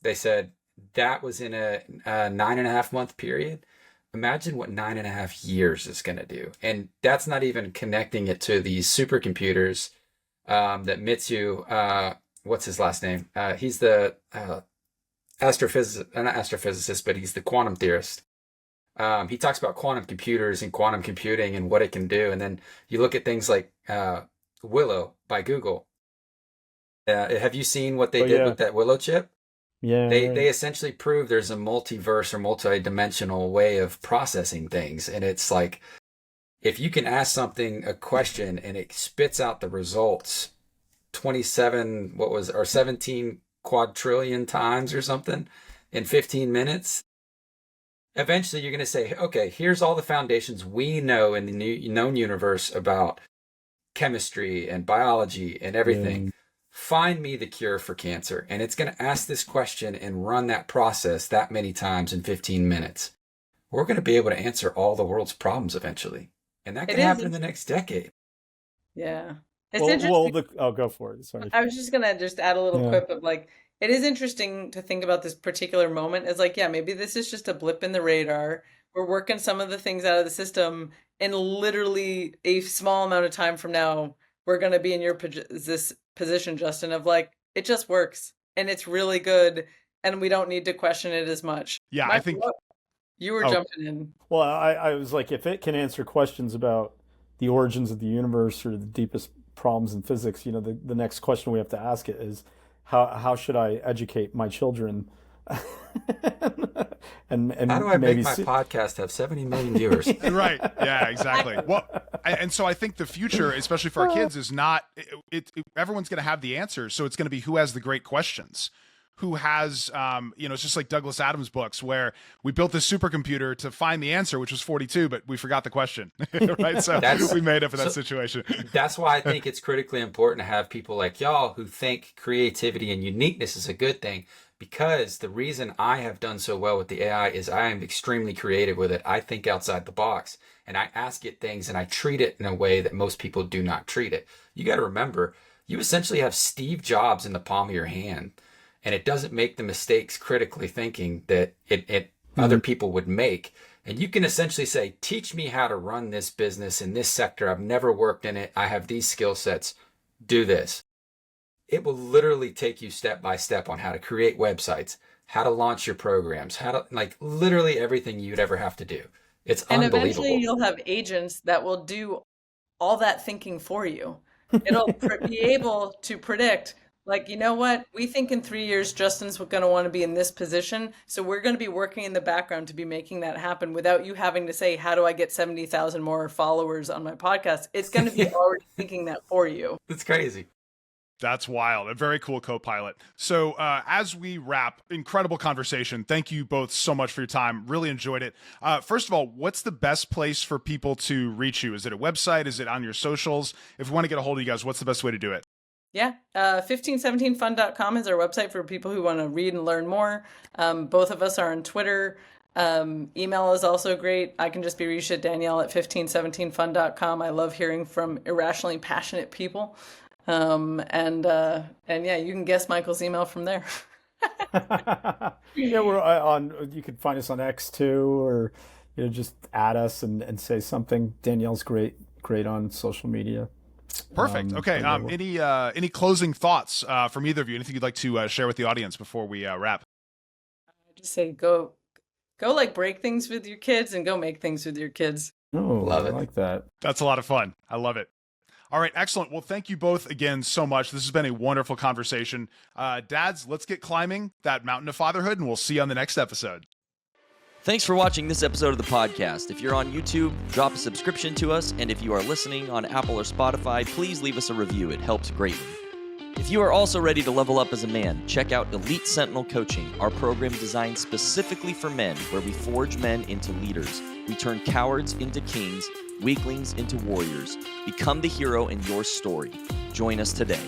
They said that was in a 9.5 month period. Imagine what 9.5 years is going to do. And that's not even connecting it to these supercomputers that Mitsu, what's his last name? He's the astrophysicist, not astrophysicist, but he's the quantum theorist. He talks about quantum computers and quantum computing and what it can do. And then you look at things like Willow by Google. Have you seen what they Oh did yeah, with that Willow chip? yeah, They right. essentially prove there's a multiverse or multi-dimensional way of processing things. And it's like, if you can ask something a question and it spits out the results 27, or 17 quadrillion times or something in 15 minutes, eventually you're going to say, okay, here's all the foundations we know in the known universe about chemistry and biology and everything. Yeah. Find me the cure for cancer. And it's going to ask this question and run that process that many times in 15 minutes. We're going to be able to answer all the world's problems eventually. And that It could happen is. in the next decade. Yeah. It's Well, interesting. I'll go for it. Sorry. I was just gonna just add a little Yeah. quip of like, it is interesting to think about this particular moment as like, yeah, maybe this is just a blip in the radar. We're working some of the things out of the system, and literally a small amount of time from now, we're gonna be in your this position, Justin, of like, it just works and it's really good, and we don't need to question it as much. Yeah, I Michael, think. you were Oh, jumping in. Well, I was like, if it can answer questions about the origins of the universe or the deepest problems in physics, the next question we have to ask it is, how should I educate my children? How do and I make maybe my see. podcast have 70 million viewers? right. Yeah, exactly. Well, and so I think the future, especially for our kids, is not everyone's going to have the answer. So it's going to be who has the great questions. who has, it's just like Douglas Adams' books where we built this supercomputer to find the answer, which was 42, but we forgot the question, right? So we made up for that situation. That's why I think it's critically important to have people like y'all who think creativity and uniqueness is a good thing, because the reason I have done so well with the AI is I am extremely creative with it. I think outside the box and I ask it things and I treat it in a way that most people do not treat it. You got to remember, you essentially have Steve Jobs in the palm of your hand. And it doesn't make the mistakes critically thinking that other people would make. And you can essentially say, teach me how to run this business in this sector. I've never worked in it. I have these skill sets. Do this. It will literally take you step by step on how to create websites, how to launch your programs, how to, like, literally everything you'd ever have to do. It's unbelievable. And eventually you'll have agents that will do all that thinking for you. It'll be able to predict, like, you know what? We think in 3 years, Justin's going to want to be in this position. So we're going to be working in the background to be making that happen without you having to say, how do I get 70,000 more followers on my podcast? It's going to be already thinking that for you. It's crazy. That's wild. A very cool co-pilot. So as we wrap, incredible conversation. Thank you both so much for your time. Really enjoyed it. First of all, what's the best place for people to reach you? Is it a website? Is it on your socials? If we want to get a hold of you guys, what's the best way to do it? Yeah, 1517fun.com is our website for people who want to read and learn more. Both of us are on Twitter. Email is also great. I can just be reached at Danielle at 1517fun.com. I love hearing from irrationally passionate people. And yeah, you can guess Michael's email from there. Yeah, we're on. You can find us on X too, or just add us and say something. Danielle's great on social media. Perfect. Okay. Any closing thoughts from either of you? Anything you'd like to share with the audience before we wrap? I just say go like break things with your kids and go make things with your kids. Oh, Love it. I like that. That's a lot of fun. I love it. All right. Excellent. Well, thank you both again so much. This has been a wonderful conversation. Dads, let's get climbing that mountain of fatherhood, and we'll see you on the next episode. Thanks for watching this episode of the podcast. If you're on YouTube, drop a subscription to us, and if you are listening on Apple or Spotify, please leave us a review. It helps greatly. If you are also ready to level up as a man, check out Elite Sentinel Coaching, our program designed specifically for men, where we forge men into leaders. We turn cowards into kings, weaklings into warriors. Become the hero in your story. Join us today.